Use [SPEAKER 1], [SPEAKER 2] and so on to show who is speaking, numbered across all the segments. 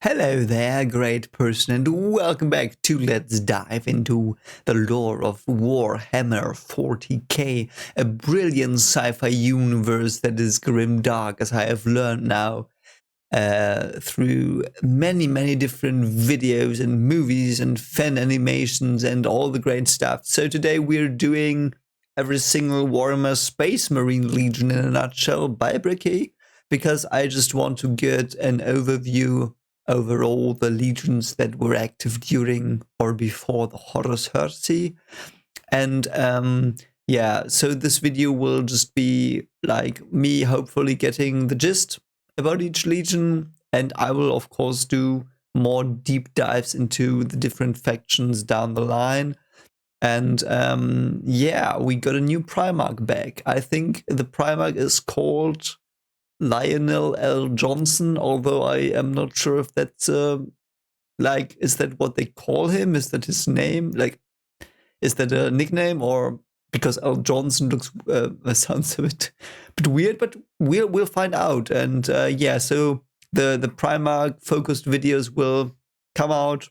[SPEAKER 1] Hello there, great person, and welcome back to Let's Dive into the lore of Warhammer 40k, a brilliant sci-fi universe that is grimdark, as I have learned now through many different videos and movies and fan animations and all the great stuff. So today we're doing every single Warhammer Space Marine Legion in a nutshell by Bricky, because I just want to get an overview over all the legions that were active during or before the Horus Heresy. And yeah, so this video will just be like me hopefully getting the gist about each legion, and I will of course do more deep dives into the different factions down the line. And yeah, we got a new Primarch back. I think the Primarch is called Lionel L. Johnson, although I am not sure if that's like, is that what they call him? Is that his name? Like, is that a nickname, or because L. Johnson looks sounds a bit weird? But we'll find out. And yeah, so the Primarch focused videos will come out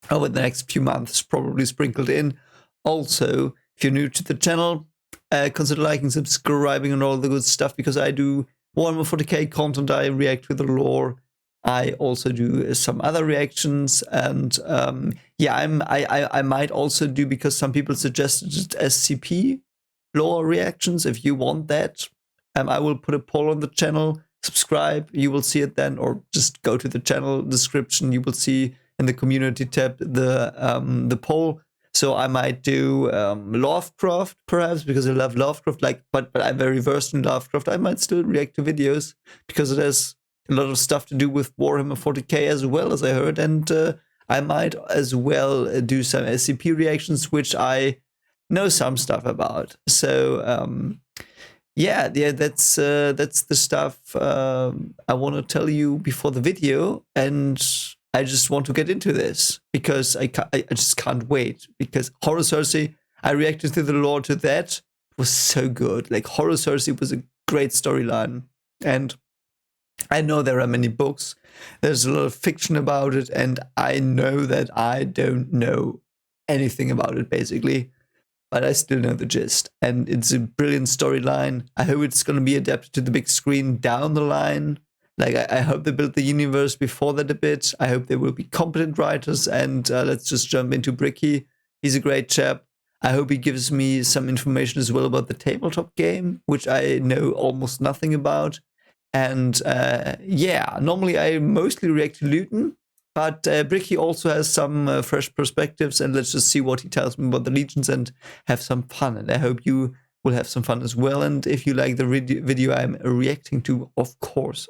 [SPEAKER 1] over the next few months, probably sprinkled in. Also, if you're new to the channel, consider liking, subscribing, and all the good stuff, because I do Warhammer 40k content. I react to the lore. I also do some other reactions, and yeah, I might also do, because some people suggested SCP lore reactions. If you want that, I will put a poll on the channel. Subscribe, you will see it then, or just go to the channel description. You will see in the community tab the poll. So I might do Lovecraft, perhaps, because I love Lovecraft. But I'm very versed in Lovecraft. I might still react to videos, because it has a lot of stuff to do with Warhammer 40k as well, as I heard. And I might as well do some SCP reactions, which I know some stuff about. So yeah, that's the stuff I want to tell you before the video, and I just want to get into this because I just can't wait. Because Horus Heresy, I reacted to the lore to that. It was so good. Like, Horus Heresy was a great storyline, and I know there are many books. There's a lot of fiction about it, and I know that I don't know anything about it basically, but I still know the gist, and it's a brilliant storyline. I hope it's going to be adapted to the big screen down the line. Like, I hope they built the universe before that a bit. I hope they will be competent writers. And let's just jump into Bricky. He's a great chap. I hope he gives me some information as well about the tabletop game, which I know almost nothing about. And yeah, normally I mostly react to Luton, but Bricky also has some fresh perspectives. And let's just see what he tells me about the legions and have some fun. And I hope you will have some fun as well. And if you like the video I'm reacting to, of course,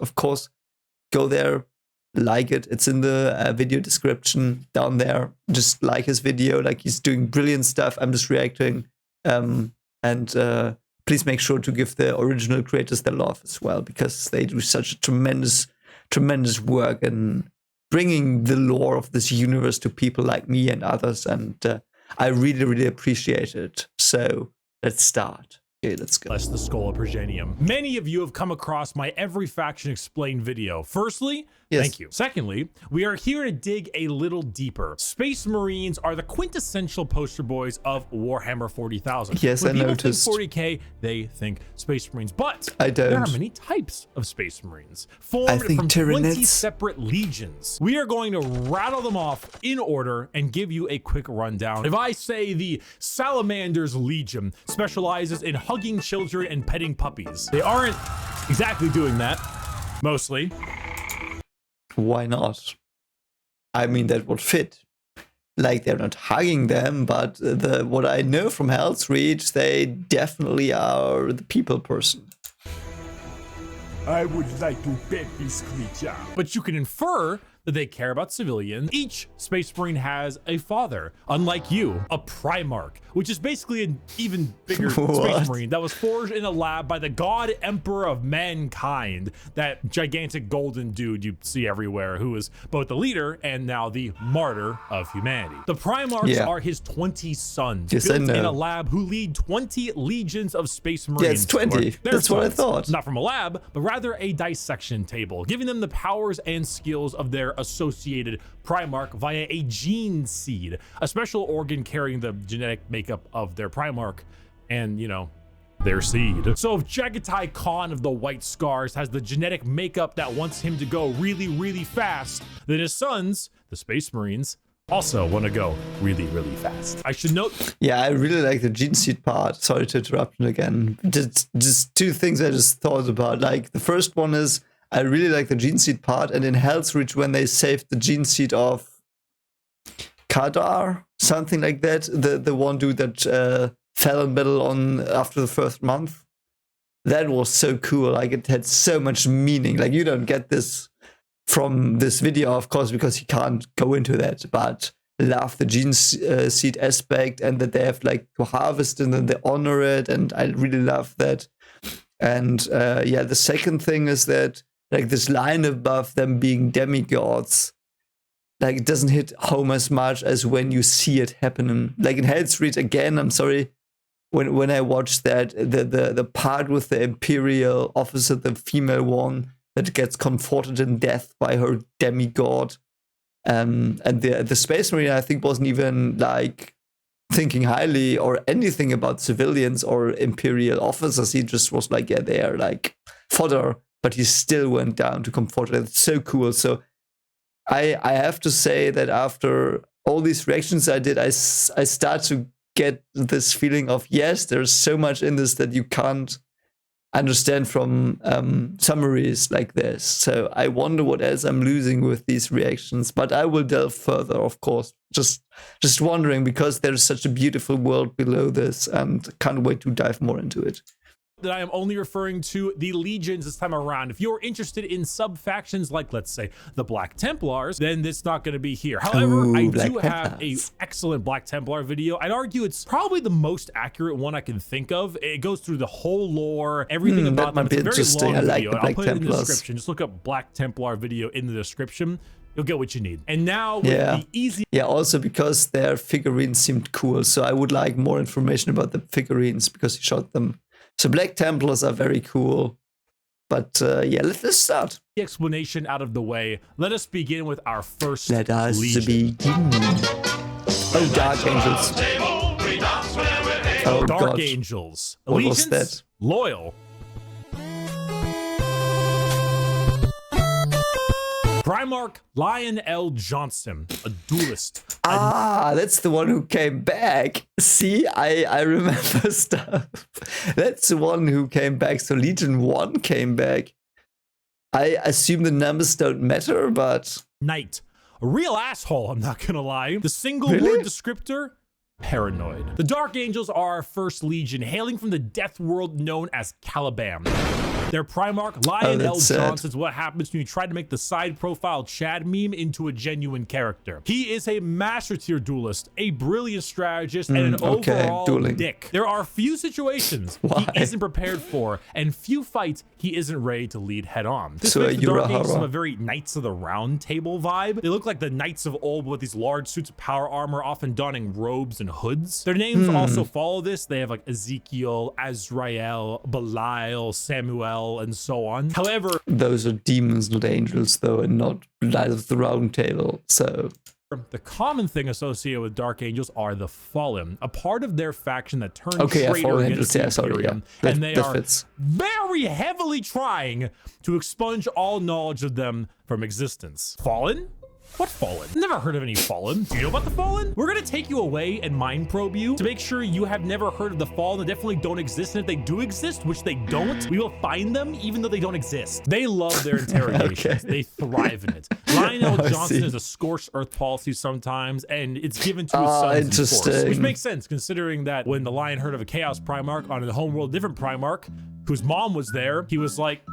[SPEAKER 1] go there, like it. It's in the video description down there. Just like his video. Like, he's doing brilliant stuff. I'm just reacting. And please make sure to give the original creators their love as well, because they do such a tremendous work in bringing the lore of this universe to people like me and others. And I really appreciate it. So let's start. Okay, let's go.
[SPEAKER 2] Bless the Skull of Progenium. Many of you have come across my Every Faction Explained video. Firstly, yes, thank you. Secondly, we are here to dig a little deeper. Space Marines are the quintessential poster boys of Warhammer 40,000.
[SPEAKER 1] Yes,
[SPEAKER 2] when
[SPEAKER 1] I
[SPEAKER 2] people
[SPEAKER 1] noticed.
[SPEAKER 2] Think 40k, they think Space Marines, but
[SPEAKER 1] I don't.
[SPEAKER 2] There are many types of Space Marines, formed from 20
[SPEAKER 1] Tyranids.
[SPEAKER 2] separate legions. We are going to rattle them off in order and give you a quick rundown. If I say the Salamanders Legion specializes in hugging children and petting puppies, they aren't exactly doing that, mostly.
[SPEAKER 1] Why not? I mean, that would fit. Like, they're not hugging them, but what I know from Hell's Reach, they definitely are the people person.
[SPEAKER 3] I would like to pet this creature.
[SPEAKER 2] But you can infer that they care about civilians. Each Space Marine has a father, unlike you, a Primarch, which is basically an even bigger Space Marine that was forged in a lab by the God Emperor of Mankind, that gigantic golden dude you see everywhere, who is both the leader and now the martyr of humanity. The Primarchs are his 20 sons, built in a lab, who lead 20 legions of Space Marines.
[SPEAKER 1] Yeah, it's 20. That's what I thought.
[SPEAKER 2] Not from a lab, but rather a dissection table, giving them the powers and skills of their associated Primarch via a gene seed, a special organ carrying the genetic makeup of their Primarch and, you know, their seed. So if Jagatai Khan of the White Scars has the genetic makeup that wants him to go really, really fast, then his sons, the Space Marines, also want to go really, really fast. I should note.
[SPEAKER 1] Yeah, I really like the gene seed part. Sorry to interrupt again. Just two things I just thought about. Like the first one is I really like the gene seed part, and in Hell's Reach when they saved the gene seed of Kadar, something like that, the one dude that fell in battle on after the first month. That was so cool. Like it had so much meaning. Like you don't get this from this video, of course, because you can't go into that, but love the gene seed aspect and that they have like to harvest and then they honor it. And I really love that. And yeah, the second thing is that like this line above them being demigods, like it doesn't hit home as much as when you see it happening. Like in Hell's Reach, again, I'm sorry, when I watched that, the part with the Imperial officer, the female one, that gets comforted in death by her demigod. And the Space Marine, I think, wasn't even like thinking highly or anything about civilians or Imperial officers. He just was like, yeah, they are like fodder, but he still went down to comfort her. It's so cool. So I have to say that after all these reactions I did, I start to get this feeling of, yes, there's so much in this that you can't understand from summaries like this. So I wonder what else I'm losing with these reactions, but I will delve further, of course. Just wondering, because there's such a beautiful world below this and can't wait to dive more into it.
[SPEAKER 2] That I am only referring to the legions this time around. If you're interested in sub-factions like, let's say, the Black Templars, then it's not going to be here. However, I do have an excellent Black Templar video. I'd argue it's probably the most accurate one I can think of. It goes through the whole lore, everything about them. It's a very long video. I'll put it in the description. Just look up Black Templar video in the description. You'll get what you need. And now with the easy...
[SPEAKER 1] Yeah, also because their figurines seemed cool. So I would like more information about the figurines because he shot them. So Black Templars are very cool, but yeah, let's start.
[SPEAKER 2] The explanation out of the way. Let us begin with our first
[SPEAKER 1] Let us
[SPEAKER 2] legion.
[SPEAKER 1] begin. Oh, Dark Angels. Oh,
[SPEAKER 2] Dark
[SPEAKER 1] God.
[SPEAKER 2] Angels.
[SPEAKER 1] What was that?
[SPEAKER 2] Loyal. Primarch Lionel Johnson, a duelist.
[SPEAKER 1] Ah, that's the one who came back. See, I remember stuff. That's the one who came back. So Legion 1 came back. I assume the numbers don't matter, but...
[SPEAKER 2] Knight. A real asshole, I'm not gonna lie. The single word descriptor, paranoid. The Dark Angels are our first legion, hailing from the death world known as Caliban. Their Primarch, Lionel Johnson, is what happens when you try to make the side profile Chad meme into a genuine character. He is a master tier duelist, a brilliant strategist, and an overall dick. There are few situations he isn't prepared for, and few fights he isn't ready to lead head on. This makes the Dark Angels have a very Knights of the Round Table vibe. They look like the Knights of old with these large suits of power armor, often donning robes and hoods. Their names also follow this. They have like Ezekiel, Azrael, Belial, Samuel, and so on. However,
[SPEAKER 1] those are demons, not angels, though, and not Knights of the Round Table. So
[SPEAKER 2] the common thing associated with Dark Angels are the Fallen, a part of their faction that turns traitor against the Imperium, and they are very heavily trying to expunge all knowledge of them from existence. Fallen? What Fallen? Never heard of any Fallen. Do you know about the Fallen? We're gonna take you away and mind probe you to make sure you have never heard of the Fallen. They definitely don't exist, and if they do exist, which they don't, we will find them even though they don't exist. They love their interrogations. They thrive in it. Lionel Johnson is a scorched earth policy sometimes, and it's given to his sons in force, which makes sense considering that when the Lion heard of a Chaos Primarch on a homeworld different Primarch, whose mom was there, he was like,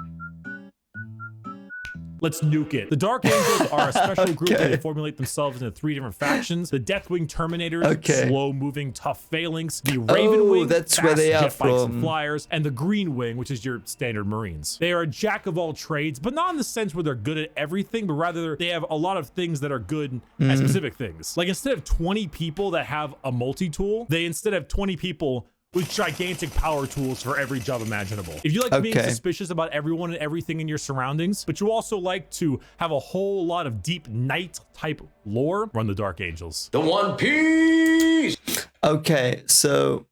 [SPEAKER 2] let's nuke it. The Dark Angels are a special group that they formulate themselves into 3 different factions. The Deathwing Terminators, slow-moving, tough phalanx. The Ravenwing,
[SPEAKER 1] that's where they are from.
[SPEAKER 2] And flyers. And the Green Wing, which is your standard Marines. They are a jack of all trades, but not in the sense where they're good at everything, but rather they have a lot of things that are good at specific things. Like instead of 20 people that have a multi-tool, they instead have 20 people with gigantic power tools for every job imaginable. If you like being suspicious about everyone and everything in your surroundings, but you also like to have a whole lot of deep knight type lore, run the Dark Angels.
[SPEAKER 4] The One Piece!
[SPEAKER 1] Okay, so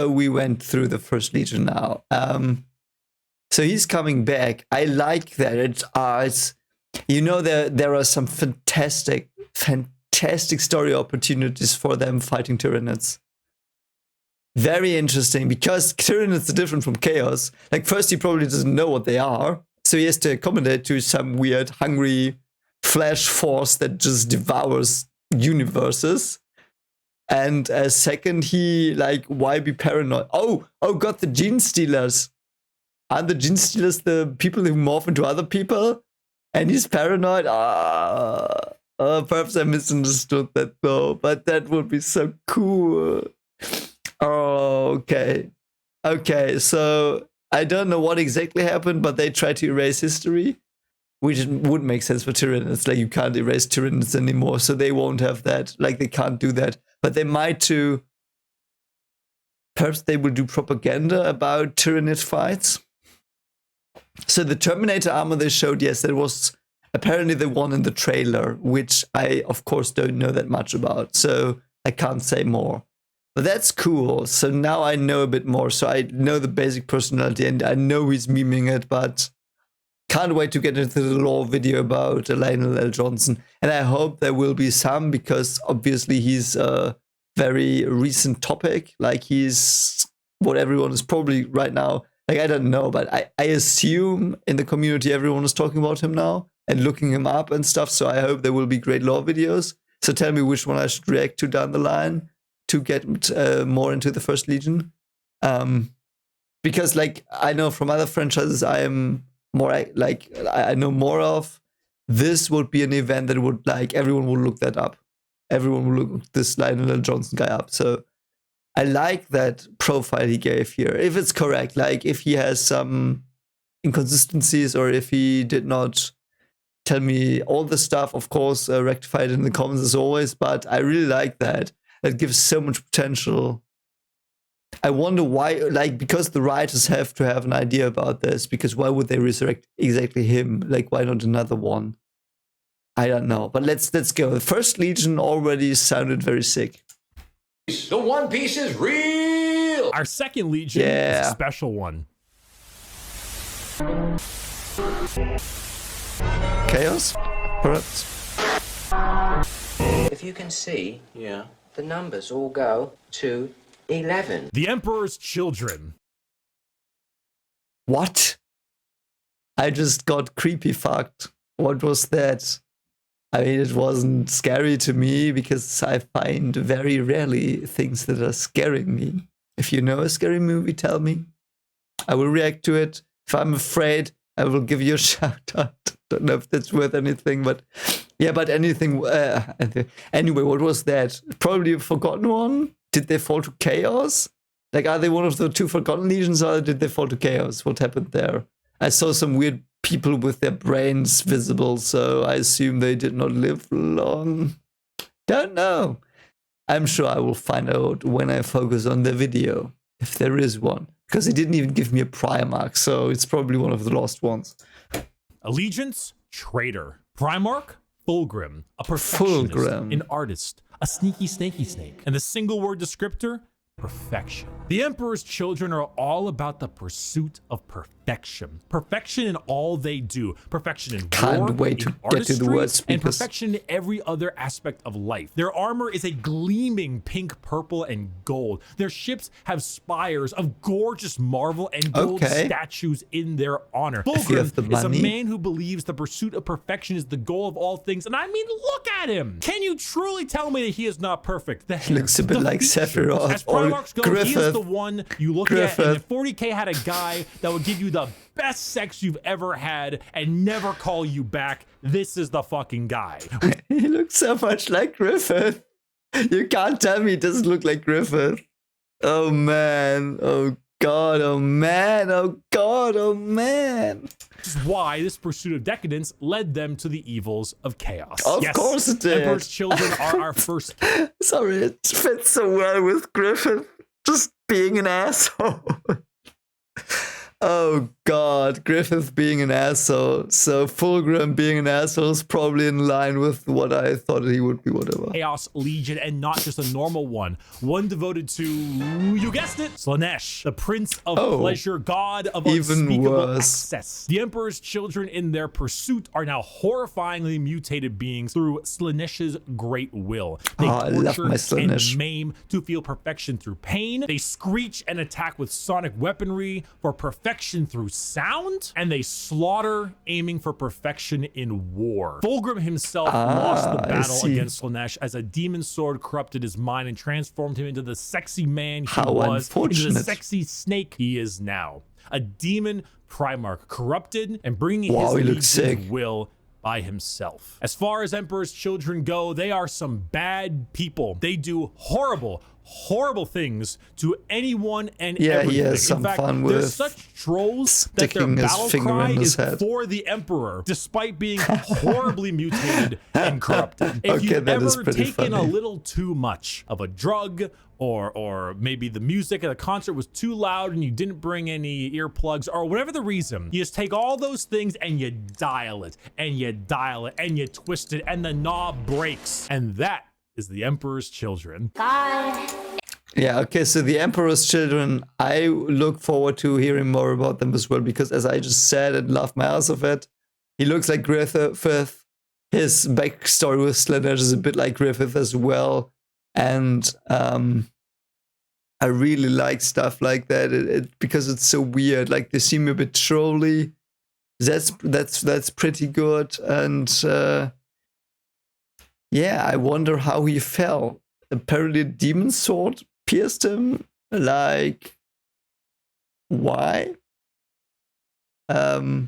[SPEAKER 1] we went through the First Legion now. So he's coming back. I like that. It's you know, there are some fantastic story opportunities for them fighting Tyranids. Very interesting, because Tyranids are different from Chaos. Like, first, he probably doesn't know what they are, so he has to accommodate to some weird, hungry flash force that just devours universes. And second, he, like, why be paranoid? Oh God, the Gene Stealers. Aren't the Gene Stealers the people who morph into other people? And he's paranoid? Perhaps I misunderstood that, though, but that would be so cool. Oh, okay. Okay, so I don't know what exactly happened, but they tried to erase history, which would make sense for Tyranids. Like, you can't erase Tyranids anymore, so they won't have that. Like, they can't do that. But they might too. Perhaps they will do propaganda about Tyranid fights. So the Terminator armor they showed, yes, that was apparently the one in the trailer, which I, of course, don't know that much about, so I can't say more. But that's cool. So now I know a bit more. So I know the basic personality, and I know he's memeing it, but can't wait to get into the lore video about Lionel L. Johnson. And I hope there will be some, because obviously he's a very recent topic. Like, he's what everyone is probably right now. Like, I don't know, but I assume in the community everyone is talking about him now and looking him up and stuff. So I hope there will be great lore videos. So tell me which one I should react to down the line to get more into the First Legion. Because, like, I know from other franchises I am more, like, I know more of. This would be an event that would, like, everyone will look that up. Everyone will look this Lionel Johnson guy up. So I like that profile he gave here. If it's correct, like, if he has some inconsistencies or if he did not tell me all the stuff, of course, rectify it in the comments as always. But I really like that. That gives so much potential. I wonder why, like, because the writers have to have an idea about this, because why would they resurrect exactly him? Like, why not another one? I don't know, but let's go. The First Legion already sounded very sick.
[SPEAKER 4] The One Piece is real!
[SPEAKER 2] Our second Legion is a special one.
[SPEAKER 1] Chaos, perhaps?
[SPEAKER 5] If you can see, the numbers all go to 11.
[SPEAKER 2] The Emperor's Children.
[SPEAKER 1] What? I just got creepy fucked. What was that? I mean, it wasn't scary to me because I find very rarely things that are scaring me. If you know a scary movie, tell me. I will react to it. If I'm afraid, I will give you a shout out. Don't know if that's worth anything, but yeah, but anything. Anyway, what was that? Probably a forgotten one? Did they fall to chaos? Like, are they one of the two forgotten legions, or did they fall to chaos? What happened there? I saw some weird people with their brains visible, so I assume they did not live long. Don't know. I'm sure I will find out when I focus on the video, if there is one. Because they didn't even give me a Primarch, so it's probably one of the lost ones.
[SPEAKER 2] Allegiance, traitor. Primarch, Fulgrim, a perfectionist, an artist, a sneaky snaky snake, and the single word descriptor, perfection. The Emperor's Children are all about the pursuit of perfection. Perfection in all they do. Perfection in war,
[SPEAKER 1] Can't wait to get to the words,
[SPEAKER 2] and perfection in every other aspect of life. Their armor is a gleaming pink, purple, and gold. Their ships have spires of gorgeous marble and gold statues in their honor. Fulgrim is a man who believes the pursuit of perfection is the goal of all things. And I mean, look at him. Can you truly tell me that he is not perfect?
[SPEAKER 1] He looks a bit like Sephiroth.
[SPEAKER 2] As Primarchs go, he is the one you look at, and if 40k had a guy that would give you the best sex you've ever had and never call you back, this is the fucking guy.
[SPEAKER 1] He looks so much like Griffith. You can't tell me he doesn't look like Griffith. Oh man. Oh god. Oh man. Oh god. Oh man.
[SPEAKER 2] This is why this pursuit of decadence led them to the evils of chaos.
[SPEAKER 1] Of course it did.
[SPEAKER 2] Emperor's Children are our first.
[SPEAKER 1] Sorry, it fits so well with Griffith. Just being an asshole. Oh god, Griffith being an asshole. So Fulgrim being an asshole is probably in line with what I thought he would be, whatever.
[SPEAKER 2] Chaos Legion, and not just a normal one. One devoted to, you guessed it, Slaanesh, the Prince of Pleasure, god of unspeakable access. The Emperor's children in their pursuit are now horrifyingly mutated beings through Slaanesh's great will. They torture and maim to feel perfection through pain. They screech and attack with sonic weaponry for perfection through sound, and they slaughter, aiming for perfection in war. Fulgrim himself lost the battle against Slaanesh as a demon sword corrupted his mind and transformed him into the sexy man he was, into the sexy snake he is now. A demon Primarch, corrupted and bringing his legion's will by himself. As far as Emperor's children go, they are some bad people. They do horrible things to anyone and everything.
[SPEAKER 1] He has some fun with
[SPEAKER 2] there's such trolls that their battle cry is for the Emperor, despite being horribly mutated and corrupted. If you've ever taken a little too much of a drug, or maybe the music at a concert was too loud and you didn't bring any earplugs, or whatever the reason, you just take all those things and you dial it, and you dial it, and you twist it, and the knob breaks. And that is the Emperor's children.
[SPEAKER 1] Yeah, okay, so the Emperor's children, I look forward to hearing more about them as well, because as I just said and laughed my ass off it, he looks like Griffith. His backstory with Slaanesh is a bit like Griffith as well, and I really like stuff like that because it's so weird. Like, they seem a bit trolly. That's pretty good, and yeah, I wonder how he fell. Apparently a demon sword pierced him. Like, why? Yeah,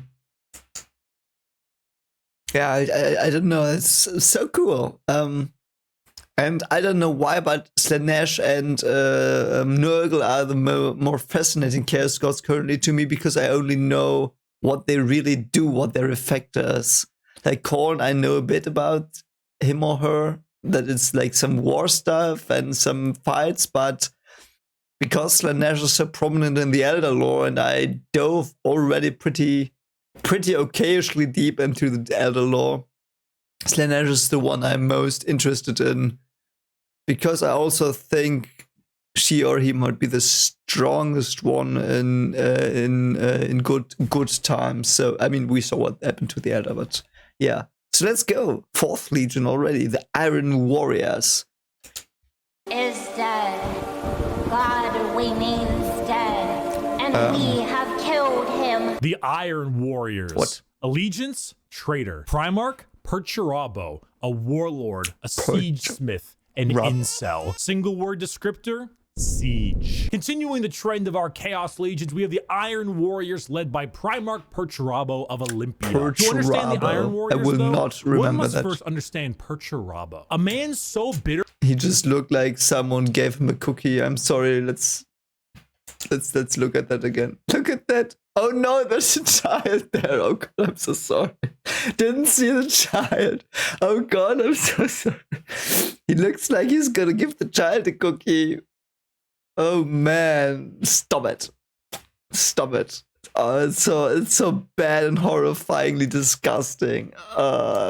[SPEAKER 1] I don't know. It's so cool. And I don't know why, but Slaanesh and Nurgle are the more fascinating Chaos Gods currently to me, because I only know what they really do, what their effect is. Like Khorne, I know a bit about him or her, that it's like some war stuff and some fights, but because Slaanesh is so prominent in the Elder lore, and I dove already pretty occasionally deep into the Elder lore, Slaanesh is the one I'm most interested in, because I also think she or he might be the strongest one in good times. So I mean, we saw what happened to the Elder, but yeah. So let's go. 4th Legion already, the Iron Warriors.
[SPEAKER 6] Is dead. God remains dead, and we have killed him.
[SPEAKER 2] The Iron Warriors.
[SPEAKER 1] What?
[SPEAKER 2] Allegiance, traitor. Primarch, Perturabo, a warlord, a siege smith, an incel. Single word descriptor, siege. Continuing the trend of our Chaos Legions, we have the Iron Warriors led by Primarch Perturabo of Olympia. To understand the Iron Warriors,
[SPEAKER 1] I will not remember
[SPEAKER 2] one must
[SPEAKER 1] that.
[SPEAKER 2] first understand Perturabo. A man so bitter.
[SPEAKER 1] He just looked like someone gave him a cookie. I'm sorry, let's look at that again. Look at that. Oh no, there's a child there. Oh god, I'm so sorry. Didn't see the child. Oh god, I'm so sorry. He looks like he's gonna give the child a cookie. Oh man, stop it. Stop it. Oh, it's so bad and horrifyingly disgusting.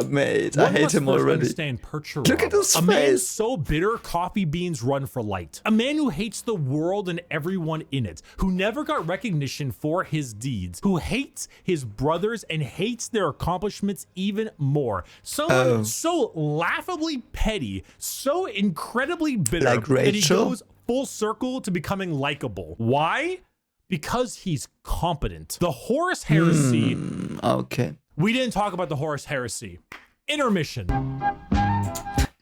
[SPEAKER 1] Mate, I hate him already.
[SPEAKER 2] Understand Perturabo.
[SPEAKER 1] Look at his face.
[SPEAKER 2] A man so bitter, coffee beans run for light. A man who hates the world and everyone in it, who never got recognition for his deeds, who hates his brothers and hates their accomplishments even more. Someone so laughably petty, so incredibly bitter,
[SPEAKER 1] like
[SPEAKER 2] that he goes full circle to becoming likable. Why? Because he's competent. The Horus Heresy.
[SPEAKER 1] Okay.
[SPEAKER 2] We didn't talk about the Horus Heresy. Intermission.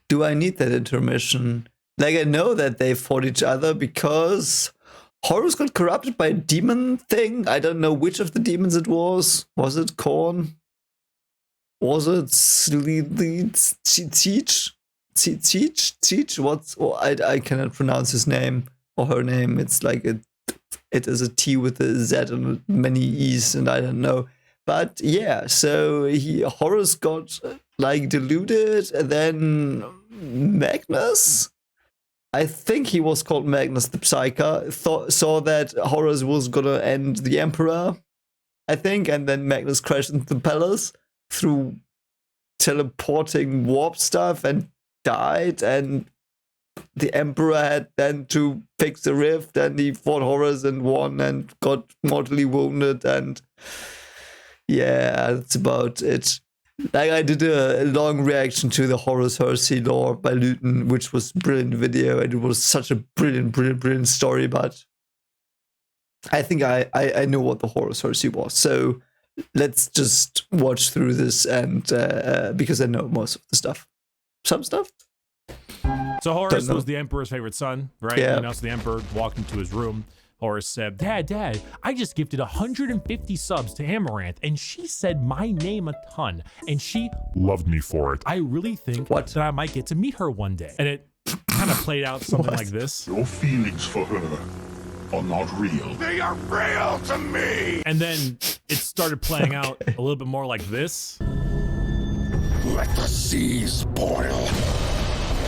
[SPEAKER 1] Do I need that intermission? Like, I know that they fought each other because Horus got corrupted by a demon thing. I don't know which of the demons it was. Was it Khorne? Was it Siege? What's... Oh, I cannot pronounce his name or her name. It's like it is a T with a Z and many E's, and I don't know. But yeah, so Horus got like deluded, and then Magnus I think he was called Magnus the Psyker, saw that Horus was gonna end the Emperor, I think, and then Magnus crashed into the palace through teleporting warp stuff and died, and the Emperor had then to fix the rift, and he fought Horus and won and got mortally wounded, and yeah, that's about it. Like, I did a long reaction to the Horus Heresy lore by Luton, which was a brilliant video, and it was such a brilliant story, but I think I know what the Horus Heresy was, so let's just watch through this, and because I know most of the stuff. Some stuff?
[SPEAKER 2] So Horus was the Emperor's favorite son, right?
[SPEAKER 1] Yeah.
[SPEAKER 2] And also the Emperor walked into his room. Horus said, Dad, I just gifted 150 subs to Amaranth, and she said my name a ton, and she loved me for it. I really think that I might get to meet her one day. And it kind of played out something like this.
[SPEAKER 7] Your feelings for her are not real.
[SPEAKER 3] They are real to me!
[SPEAKER 2] And then it started playing out a little bit more like this.
[SPEAKER 7] Let the seas boil.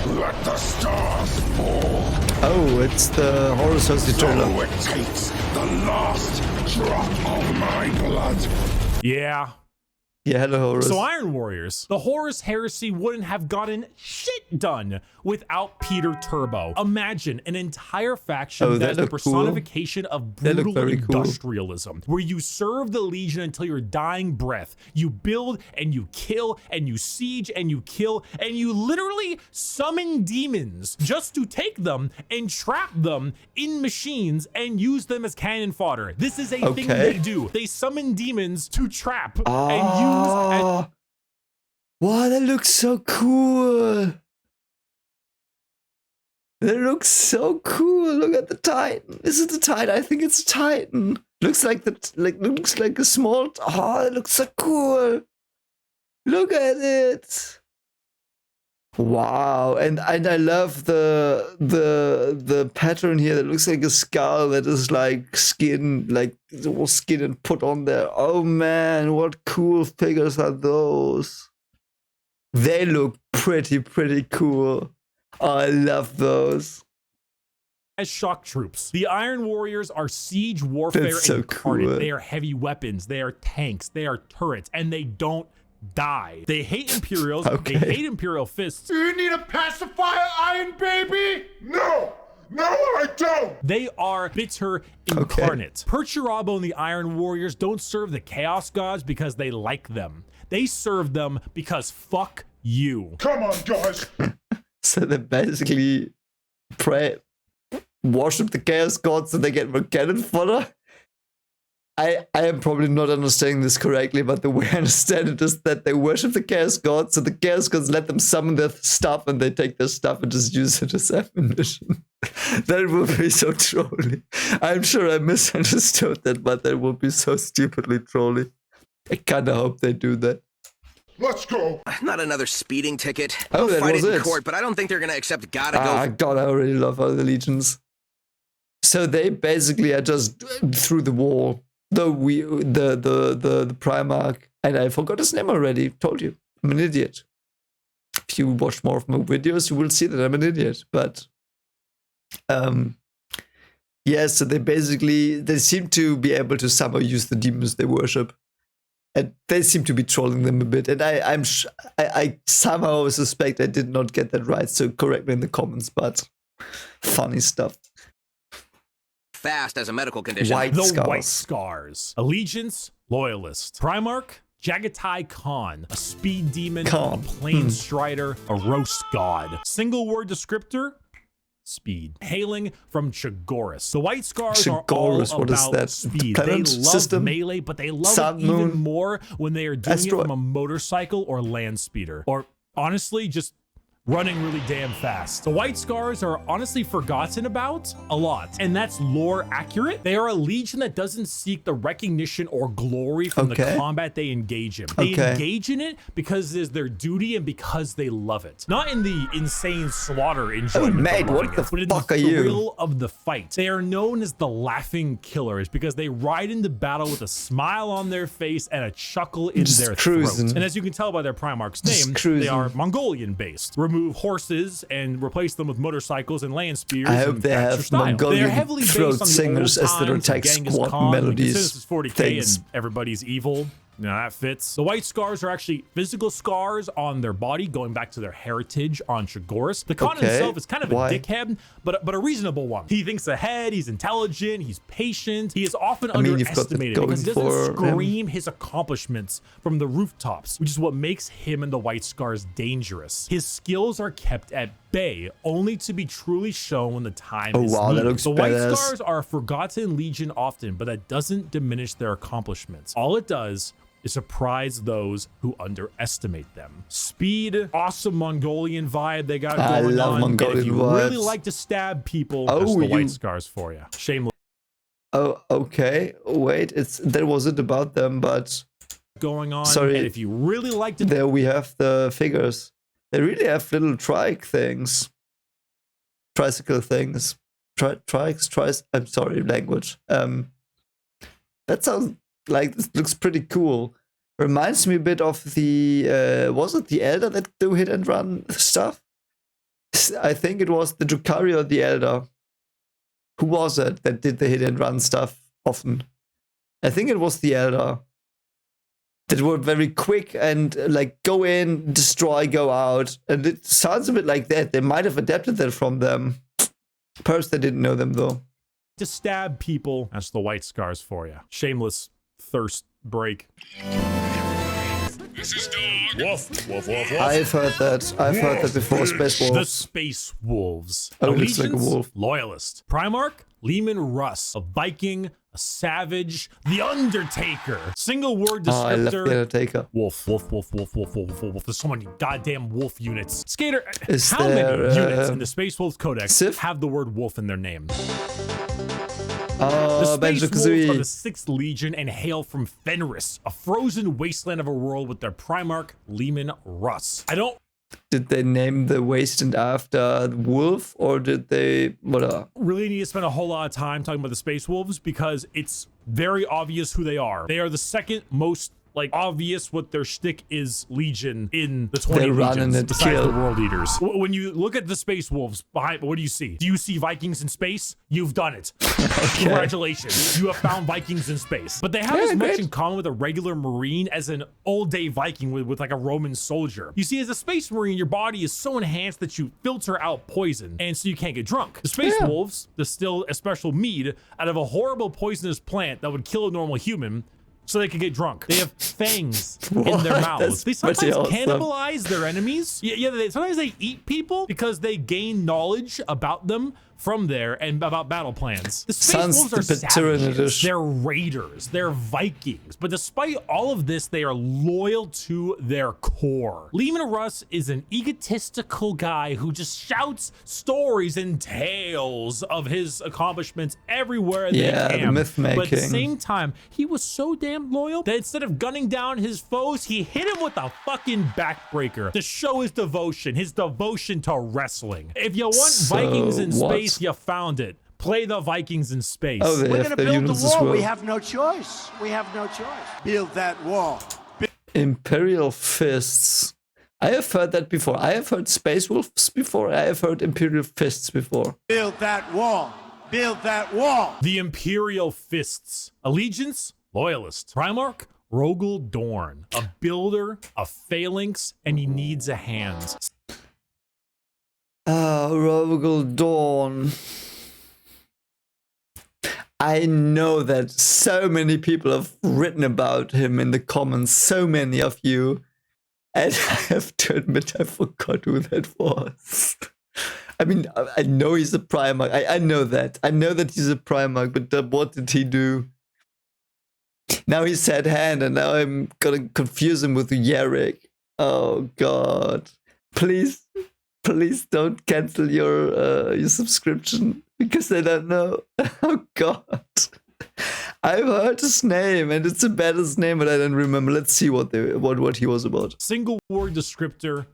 [SPEAKER 7] Let the stars fall.
[SPEAKER 1] Oh, it's the Horus Heresy trailer.
[SPEAKER 7] So it takes the last drop of my blood.
[SPEAKER 2] Yeah.
[SPEAKER 1] Yeah, hello, Horus.
[SPEAKER 2] So Iron Warriors, the Horus Heresy wouldn't have gotten shit done without Peter Turbo. Imagine an entire faction that is the personification of brutal industrialism, where you serve the Legion until your dying breath. You build and you kill and you siege and you kill and you literally summon demons just to take them and trap them in machines and use them as cannon fodder. This is a thing they do. They summon demons to trap and use.
[SPEAKER 1] Wow, that looks so cool. That looks so cool. Look at the Titan. Is it the Titan? I think it's a Titan. Looks like looks like a small. Oh, it looks so cool. Look at it. Wow, and I love the pattern here that looks like a skull that is like skin, like all skin and put on there. Oh man, what cool figures are those? They look pretty cool. Oh, I love those.
[SPEAKER 2] As shock troops, the Iron Warriors are siege warfare incarnate. Cool. They are heavy weapons, they are tanks, they are turrets, and they don't die. They hate Imperials, they hate Imperial Fists.
[SPEAKER 3] Do you need a pacifier, Iron Baby? No, I don't.
[SPEAKER 2] They are bitter incarnate. Perturabo and the Iron Warriors don't serve the Chaos Gods because they like them. They serve them because fuck you.
[SPEAKER 3] Come on, guys.
[SPEAKER 1] So they basically worship the Chaos Gods so they get more cannon fodder. I am probably not understanding this correctly, but the way I understand it is that they worship the Chaos Gods, so the Chaos Gods let them summon their stuff, and they take their stuff and just use it as ammunition. That would be so trolly. I'm sure I misunderstood that, but that would be so stupidly trolly. I kind of hope they do that.
[SPEAKER 3] Let's go.
[SPEAKER 8] Not another speeding ticket.
[SPEAKER 1] Oh,
[SPEAKER 8] They'll
[SPEAKER 1] that
[SPEAKER 8] fight
[SPEAKER 1] was
[SPEAKER 8] it in
[SPEAKER 1] it.
[SPEAKER 8] court, but I don't think they're going to accept gotta go.
[SPEAKER 1] God, I already love other legions. So they basically are just through the wall. The Primarch, and I forgot his name already. Told you, I'm an idiot. If you watch more of my videos, you will see that I'm an idiot. But yeah. So they seem to be able to somehow use the demons they worship, and they seem to be trolling them a bit. And I somehow suspect I did not get that right. So correct me in the comments. But funny stuff.
[SPEAKER 8] Fast as a medical condition.
[SPEAKER 2] White Scars. Allegiance, Loyalist. Primarch, Jagatai Khan. A speed demon, a plane strider, a roast god. Single word descriptor, speed. Hailing from Chagoris. The White Scars are all about speed. They love melee, but they love it even more when they are doing it from a motorcycle or land speeder. Or honestly, just running really damn fast. The White Scars are honestly forgotten about a lot, and that's lore accurate. They are a legion that doesn't seek the recognition or glory from the combat they engage in. They engage in it because it is their duty and because they love it. Not in the insane slaughter enjoyment but in the thrill of the fight. They are known as the Laughing Killers because they ride into battle with a smile on their face and a chuckle in their throat. And as you can tell by their Primarch's name, they are Mongolian based. remove horses and replace them with motorcycles and land spears.
[SPEAKER 1] I hope
[SPEAKER 2] and
[SPEAKER 1] they
[SPEAKER 2] that's your
[SPEAKER 1] have
[SPEAKER 2] style.
[SPEAKER 1] Mongolian
[SPEAKER 2] They're heavily based
[SPEAKER 1] throat
[SPEAKER 2] on the old
[SPEAKER 1] singers as their
[SPEAKER 2] times of
[SPEAKER 1] attack
[SPEAKER 2] Genghis
[SPEAKER 1] squad
[SPEAKER 2] Khan.
[SPEAKER 1] melodies
[SPEAKER 2] Since it's 40k
[SPEAKER 1] things.
[SPEAKER 2] and everybody's evil. No, that fits. The white scars are actually physical scars on their body, going back to their heritage on Chagoris. The Khan himself is kind of a dickhead, but a reasonable one. He thinks ahead, he's intelligent, he's patient. He is often underestimated because he doesn't scream his accomplishments from the rooftops, which is what makes him and the white scars dangerous. His skills are kept at bay, only to be truly shown when the time is
[SPEAKER 1] wow,
[SPEAKER 2] needed.
[SPEAKER 1] that looks
[SPEAKER 2] The white
[SPEAKER 1] badass.
[SPEAKER 2] scars are a forgotten legion often, but that doesn't diminish their accomplishments. All it does is surprise those who underestimate them. Speed, awesome Mongolian vibe they got
[SPEAKER 1] I
[SPEAKER 2] going
[SPEAKER 1] love
[SPEAKER 2] on.
[SPEAKER 1] Mongolian
[SPEAKER 2] And if you
[SPEAKER 1] vibes.
[SPEAKER 2] really like to stab people, that's the white scars for you. Shameless.
[SPEAKER 1] Oh, okay. Wait, that wasn't about them, but
[SPEAKER 2] Going on.
[SPEAKER 1] Sorry.
[SPEAKER 2] And if you really like to
[SPEAKER 1] there we have the figures. They really have little trike things. Tricycle things. I'm sorry, language. That sounds like this looks pretty cool. Reminds me a bit of the was it the Elder that do hit and run stuff? I think it was the Drukhari or the Elder. Who was it that did the hit and run stuff often? I think it was the Elder. That were very quick and like go in, destroy, go out. And it sounds a bit like that. They might have adapted that from them. Perhaps they didn't know them though.
[SPEAKER 2] to stab people, that's the white scars for you. Shameless thirst break.
[SPEAKER 7] This is dog. Woof, woof, woof, woof.
[SPEAKER 1] I've heard that before. Space
[SPEAKER 2] The
[SPEAKER 1] Wolves.
[SPEAKER 2] Space Wolves.
[SPEAKER 1] Oh, it looks like a
[SPEAKER 2] Allegiance,
[SPEAKER 1] wolf.
[SPEAKER 2] Loyalist. Primarch, Leman Russ. A Viking, a Savage, the Undertaker. Single word
[SPEAKER 1] Oh, I love the
[SPEAKER 2] descriptor.
[SPEAKER 1] Undertaker.
[SPEAKER 2] Wolf, wolf, wolf, wolf, wolf, wolf, wolf, wolf. There's so many goddamn wolf units. Skater,
[SPEAKER 1] Is
[SPEAKER 2] how
[SPEAKER 1] there,
[SPEAKER 2] many units in the Space Wolves Codex
[SPEAKER 1] Sith?
[SPEAKER 2] have the word wolf in their name?
[SPEAKER 1] Oh,
[SPEAKER 2] The Space Wolves are
[SPEAKER 1] Banjo-Kazooie.
[SPEAKER 2] the 6th Legion and hail from Fenris, a frozen wasteland of a world with their Primarch, Leman Russ. I don't
[SPEAKER 1] Did they name the wasteland after the wolf, or did they whatever?
[SPEAKER 2] really need to spend a whole lot of time talking about the Space Wolves because it's very obvious who they are. They are the second most obvious what their shtick is Legion in the 20
[SPEAKER 1] They run
[SPEAKER 2] legions
[SPEAKER 1] and
[SPEAKER 2] besides
[SPEAKER 1] kill.
[SPEAKER 2] the World Eaters. When you look at the Space Wolves behind, what do you see? Do you see Vikings in space? You've done it. Congratulations. You have found Vikings in space. But they have as much
[SPEAKER 1] great.
[SPEAKER 2] in common with a regular Marine as an all-day Viking with like a Roman soldier. You see, as a Space Marine, your body is so enhanced that you filter out poison, and so you can't get drunk. The Space Wolves distill a special mead out of a horrible poisonous plant that would kill a normal human, so they can get drunk. They have fangs in their mouths.
[SPEAKER 1] That's
[SPEAKER 2] They sometimes
[SPEAKER 1] pretty awesome.
[SPEAKER 2] cannibalize their enemies. Sometimes they eat people because they gain knowledge about them from there and about battle plans. The Space
[SPEAKER 1] Sounds
[SPEAKER 2] Wolves are
[SPEAKER 1] a bit
[SPEAKER 2] savages.
[SPEAKER 1] tyrannous.
[SPEAKER 2] They're raiders. They're Vikings. But despite all of this, they are loyal to their core. Leman Russ is an egotistical guy who just shouts stories and tales of his accomplishments everywhere they
[SPEAKER 1] Yeah, the
[SPEAKER 2] can.
[SPEAKER 1] myth
[SPEAKER 2] But at the
[SPEAKER 1] making.
[SPEAKER 2] same time, he was so damn loyal that instead of gunning down his foes, he hit him with a fucking backbreaker to show his devotion to wrestling. If you want
[SPEAKER 1] So
[SPEAKER 2] Vikings in
[SPEAKER 1] what?
[SPEAKER 2] space, you found it. Play the Vikings in space.
[SPEAKER 1] Oh, they
[SPEAKER 9] We're
[SPEAKER 1] have
[SPEAKER 9] going to
[SPEAKER 1] their
[SPEAKER 9] build the
[SPEAKER 1] units as
[SPEAKER 9] wall.
[SPEAKER 1] well.
[SPEAKER 9] We have no choice. We have no choice. Build that wall.
[SPEAKER 1] Imperial Fists. I have heard that before. I have heard Space Wolves before. I have heard Imperial Fists before.
[SPEAKER 9] Build that wall. Build that wall.
[SPEAKER 2] The Imperial Fists. Allegiance, Loyalist. Primarch, Rogel Dorn. A builder, a phalanx, and he needs a hand.
[SPEAKER 1] Rogel Dawn. I know that so many people have written about him in the comments, so many of you. And I have to admit, I forgot who that was. I mean, I know he's a Primarch. I know that. I know that he's a Primarch, but what did he do? Now he's sad hand, and now I'm gonna confuse him with Yarrick. Oh, God. Please don't cancel your subscription because I don't know. Oh God, I've heard his name and it's a badass name, but I don't remember. Let's see what he was about.
[SPEAKER 2] Single word descriptor,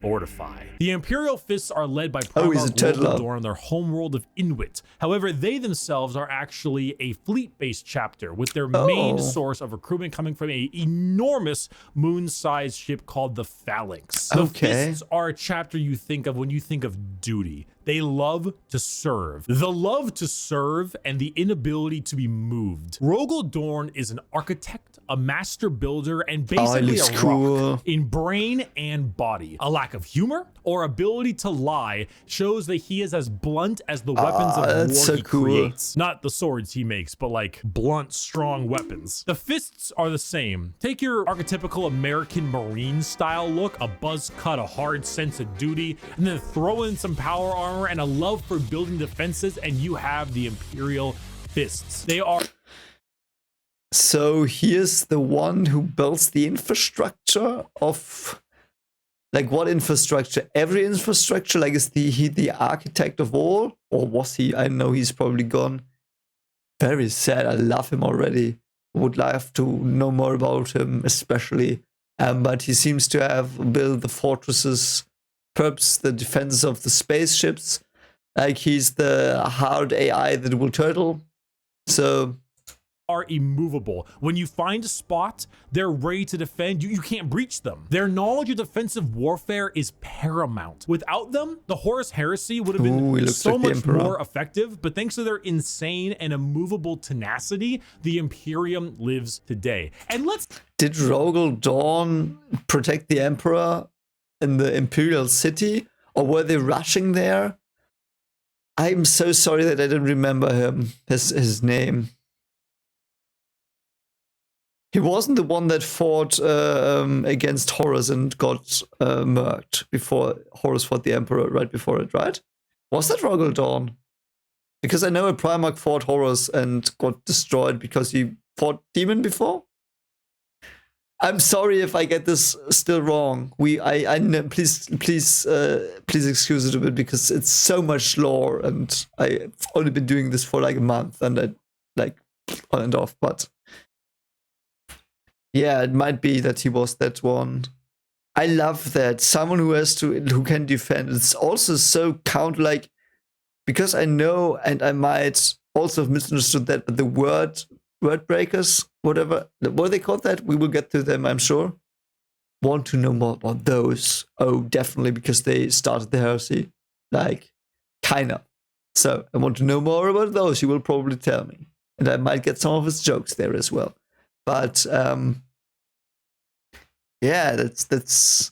[SPEAKER 2] fortify. The Imperial Fists are led by
[SPEAKER 1] Oh, he's a
[SPEAKER 2] Primarch
[SPEAKER 1] turtle.
[SPEAKER 2] Dorn on their homeworld of Inuit. However, they themselves are actually a fleet-based chapter, with their main source of recruitment coming from an enormous moon-sized ship called the Phalanx. The Fists are a chapter you think of when you think of duty. They love to serve. The love to serve and the inability to be moved. Rogel Dorn is an architect, a master builder, and basically a rock in brain and body. A lack of humor or ability to lie shows that he is as blunt as the weapons of war he creates. Not the swords he makes, but like blunt, strong weapons. The Fists are the same. Take your archetypical American Marine style look, a buzz cut, a hard sense of duty, and then throw in some power armor and a love for building defenses, and you have the Imperial Fists. They are...
[SPEAKER 1] So here's the one who builds the infrastructure of... Like, what infrastructure? Every infrastructure? Like, is he the architect of all? Or was he? I know he's probably gone. Very sad. I love him already. Would love to know more about him, especially. But he seems to have built the fortresses, perhaps the defenses of the spaceships. Like, he's the hard AI that will turtle. So...
[SPEAKER 2] are immovable. When you find a spot, they're ready to defend. You can't breach them. Their knowledge of defensive warfare is paramount. Without them, the Horus Heresy would have been so much more effective, but thanks to their insane and immovable tenacity, the Imperium lives today. And
[SPEAKER 1] Did Rogel Dawn protect the Emperor in the Imperial City? Or were they rushing there? I'm so sorry that I don't remember his name. He wasn't the one that fought against Horus and got murked before Horus fought the Emperor, right before it, right? Was that Rogel Dawn? Because I know a Primarch fought Horus and got destroyed because he fought Demon before. I'm sorry if I get this still wrong. Please excuse it a bit because it's so much lore and I've only been doing this for like a month and I like on and off, but. Yeah, it might be that he was that one. I love that. Someone who can defend. It's also so like, because I know, and I might also have misunderstood that, but the word breakers, whatever, what they call that, we will get to them, I'm sure. Want to know more about those? Oh, definitely, because they started the heresy. Like, kind of. So, I want to know more about those, you will probably tell me. And I might get some of his jokes there as well. But yeah, that's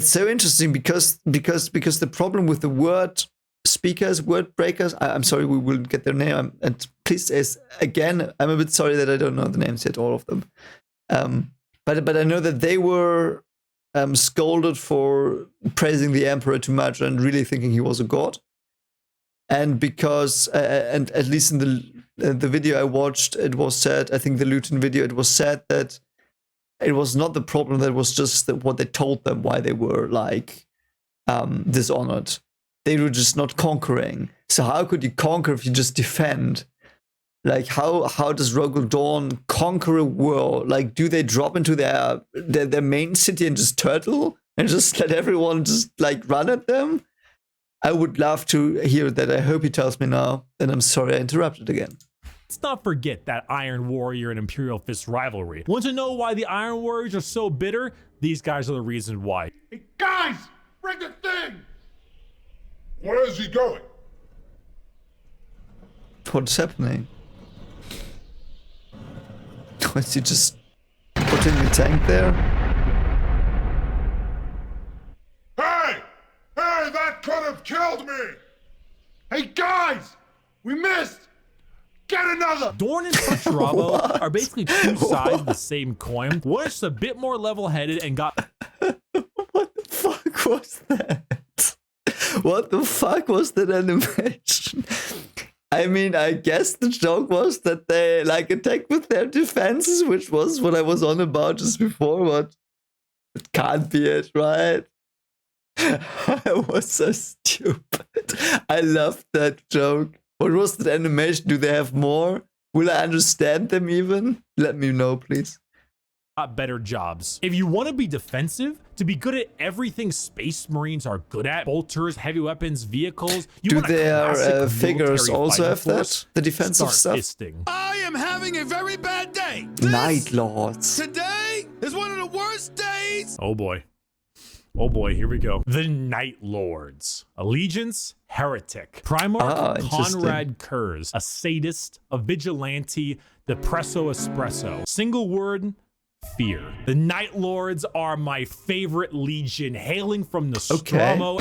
[SPEAKER 1] so interesting because the problem with the word speakers, word breakers. I'm sorry, we will get their name. And please, again, I'm a bit sorry that I don't know the names yet, all of them. But I know that they were scolded for praising the Emperor too much and really thinking he was a god. And because, and at least in the video I watched, it was said, I think the Luton video, it was said that it was not the problem, that was just what they told them, why they were like dishonored. They were just not conquering. So how could you conquer if you just defend? Like, how does Rogel Dawn conquer a world? Like, do they drop into their main city and just turtle? And just let everyone just, like, run at them? I would love to hear that. I hope he tells me now. And I'm sorry I interrupted again.
[SPEAKER 2] Let's not forget that Iron Warrior and Imperial Fist rivalry. Want to know why the Iron Warriors are so bitter? These guys are the reason why.
[SPEAKER 3] Hey, guys! Bring the thing! Where is he going?
[SPEAKER 1] What's happening? Was he just putting the tank there?
[SPEAKER 3] Hey! Hey, that could have killed me! Hey, guys! We missed! Get another!
[SPEAKER 2] Dorn and Perturabo are basically two sides of the same coin. One is a bit more level-headed and got...
[SPEAKER 1] What the fuck was that? What the fuck was that animation? I mean, I guess the joke was that they like attacked with their defenses, which was what I was on about just before, but it can't be it, right? I was so stupid. I loved that joke. What was that animation? Do they have more? Will I understand them even? Let me know, please.
[SPEAKER 2] better jobs. If you want to be defensive, to be good at everything Space Marines are good at, bolters, heavy weapons, vehicles, you
[SPEAKER 1] Do
[SPEAKER 2] want a
[SPEAKER 1] their
[SPEAKER 2] classic
[SPEAKER 1] figures
[SPEAKER 2] military
[SPEAKER 1] also
[SPEAKER 2] fighting
[SPEAKER 1] have
[SPEAKER 2] force,
[SPEAKER 1] that? The defensive
[SPEAKER 2] start
[SPEAKER 1] stuff?
[SPEAKER 2] fisting.
[SPEAKER 9] I am having a very bad day.
[SPEAKER 1] Night Lords.
[SPEAKER 9] Today is one of the worst days.
[SPEAKER 2] Oh boy. Oh boy, here we go. The Night Lords. Allegiance, heretic. Primarch, Conrad Kurz. A sadist, a vigilante, depresso espresso. Single word, fear. The Night Lords are my favorite legion, hailing from Nostromo.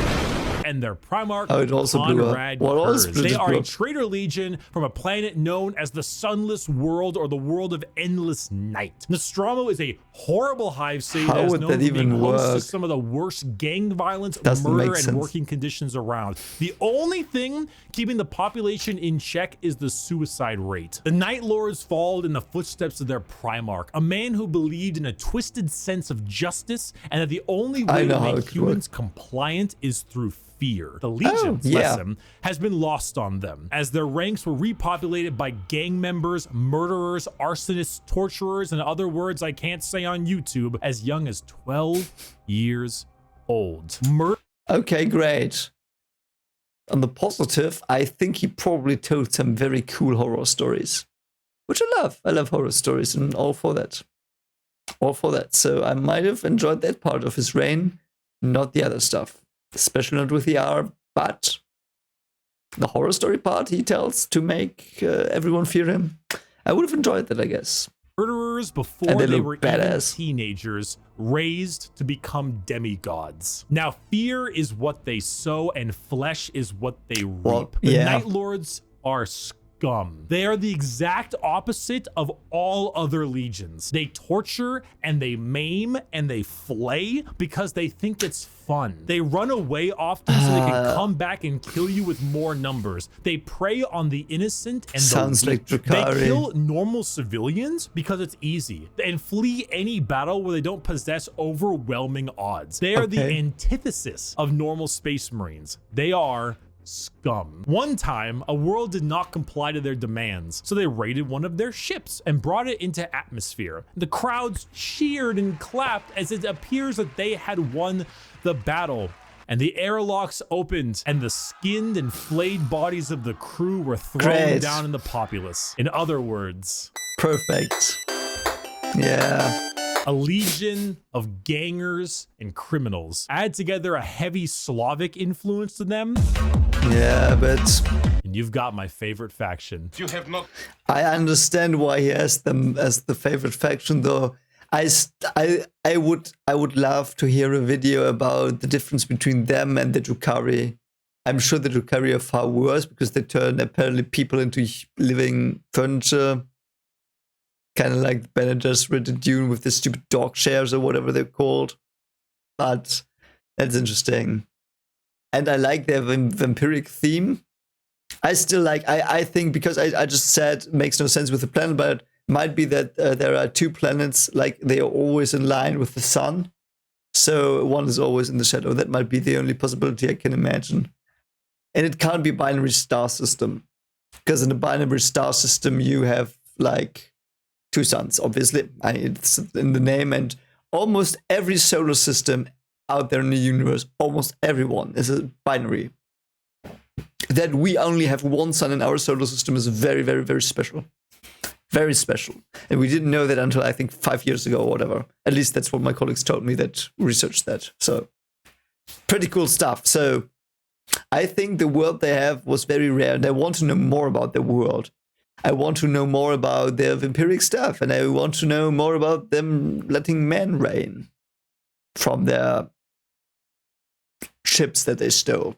[SPEAKER 2] And their Primarch, Conrad Kurz. They are a traitor legion from a planet known as the Sunless World or the World of Endless Night. Nostromo is a horrible hive city that is known for being host to some of the worst gang violence, murder, and working conditions around. The only thing keeping the population in check is the suicide rate. The Night Lords followed in the footsteps of their Primarch, a man who believed in a twisted sense of justice and that the only way to make humans compliant is through fear. The Legion's lesson has been lost on them, as their ranks were repopulated by gang members, murderers, arsonists, torturers, and other words I can't say on YouTube, as young as 12 years old.
[SPEAKER 1] Okay, great. On the positive, I think he probably told some very cool horror stories, which I love. I love horror stories and all for that. All for that. So I might have enjoyed that part of his reign, not the other stuff. Especially not with the R, but the horror story part he tells to make everyone fear him. I would have enjoyed that, I guess.
[SPEAKER 2] Murderers before they were even teenagers, raised to become demigods. Now, fear is what they sow and flesh is what they reap. The Night Lords are scum. They are the exact opposite of all other legions. They torture and they maim and they flay because they think it's fun. They run away often so they can come back and kill you with more numbers. They prey on the innocent and the weak. They kill normal civilians because it's easy and flee any battle where they don't possess overwhelming odds. They are the antithesis of normal Space Marines. They are scum. One time, a world did not comply to their demands, so they raided one of their ships and brought it into atmosphere. The crowds cheered and clapped as it appears that they had won the battle, and the airlocks opened and the skinned and flayed bodies of the crew were thrown down in the populace. In other words,
[SPEAKER 1] perfect. Yeah.
[SPEAKER 2] A legion of gangers and criminals. Add together a heavy Slavic influence to them.
[SPEAKER 1] Yeah, but...
[SPEAKER 2] and you've got my favorite faction.
[SPEAKER 3] You have not...
[SPEAKER 1] I understand why he has them as the favorite faction, though. I would love to hear a video about the difference between them and the Drukhari. I'm sure the Drukhari are far worse because they turn apparently people into living furniture. Kind of like the Bene Gesserit Dune with the stupid dog chairs or whatever they're called. But that's interesting. And I like their vampiric theme. I still like, I think, because I just said it makes no sense with the planet, but it might be that there are two planets, like they are always in line with the sun. So one is always in the shadow. That might be the only possibility I can imagine. And it can't be a binary star system. Because in a binary star system, you have like two suns, obviously. It's in the name, and almost every solar system out there in the universe, almost everyone is a binary. That we only have one sun in our solar system is very, very, very special. Very special. And we didn't know that until I think 5 years ago or whatever. At least that's what my colleagues told me that researched that. So pretty cool stuff. So I think the world they have was very rare, and I want to know more about their world. I want to know more about their vampiric stuff, and I want to know more about them letting men reign from their ships that they stole.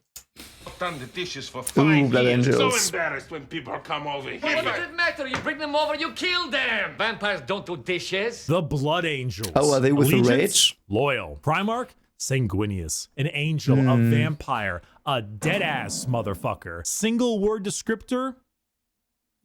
[SPEAKER 3] Done the dishes for 5
[SPEAKER 1] Ooh, Blood
[SPEAKER 3] years.
[SPEAKER 1] Angels.
[SPEAKER 3] So embarrassed when people come over here.
[SPEAKER 4] What does it matter? You bring them over, you kill them. Vampires don't do dishes.
[SPEAKER 2] The Blood Angels.
[SPEAKER 1] Oh, are they with
[SPEAKER 2] Allegiance,
[SPEAKER 1] the rage?
[SPEAKER 2] Loyal. Primarch, Sanguinius. An angel, a vampire, a dead-ass motherfucker. Single word descriptor,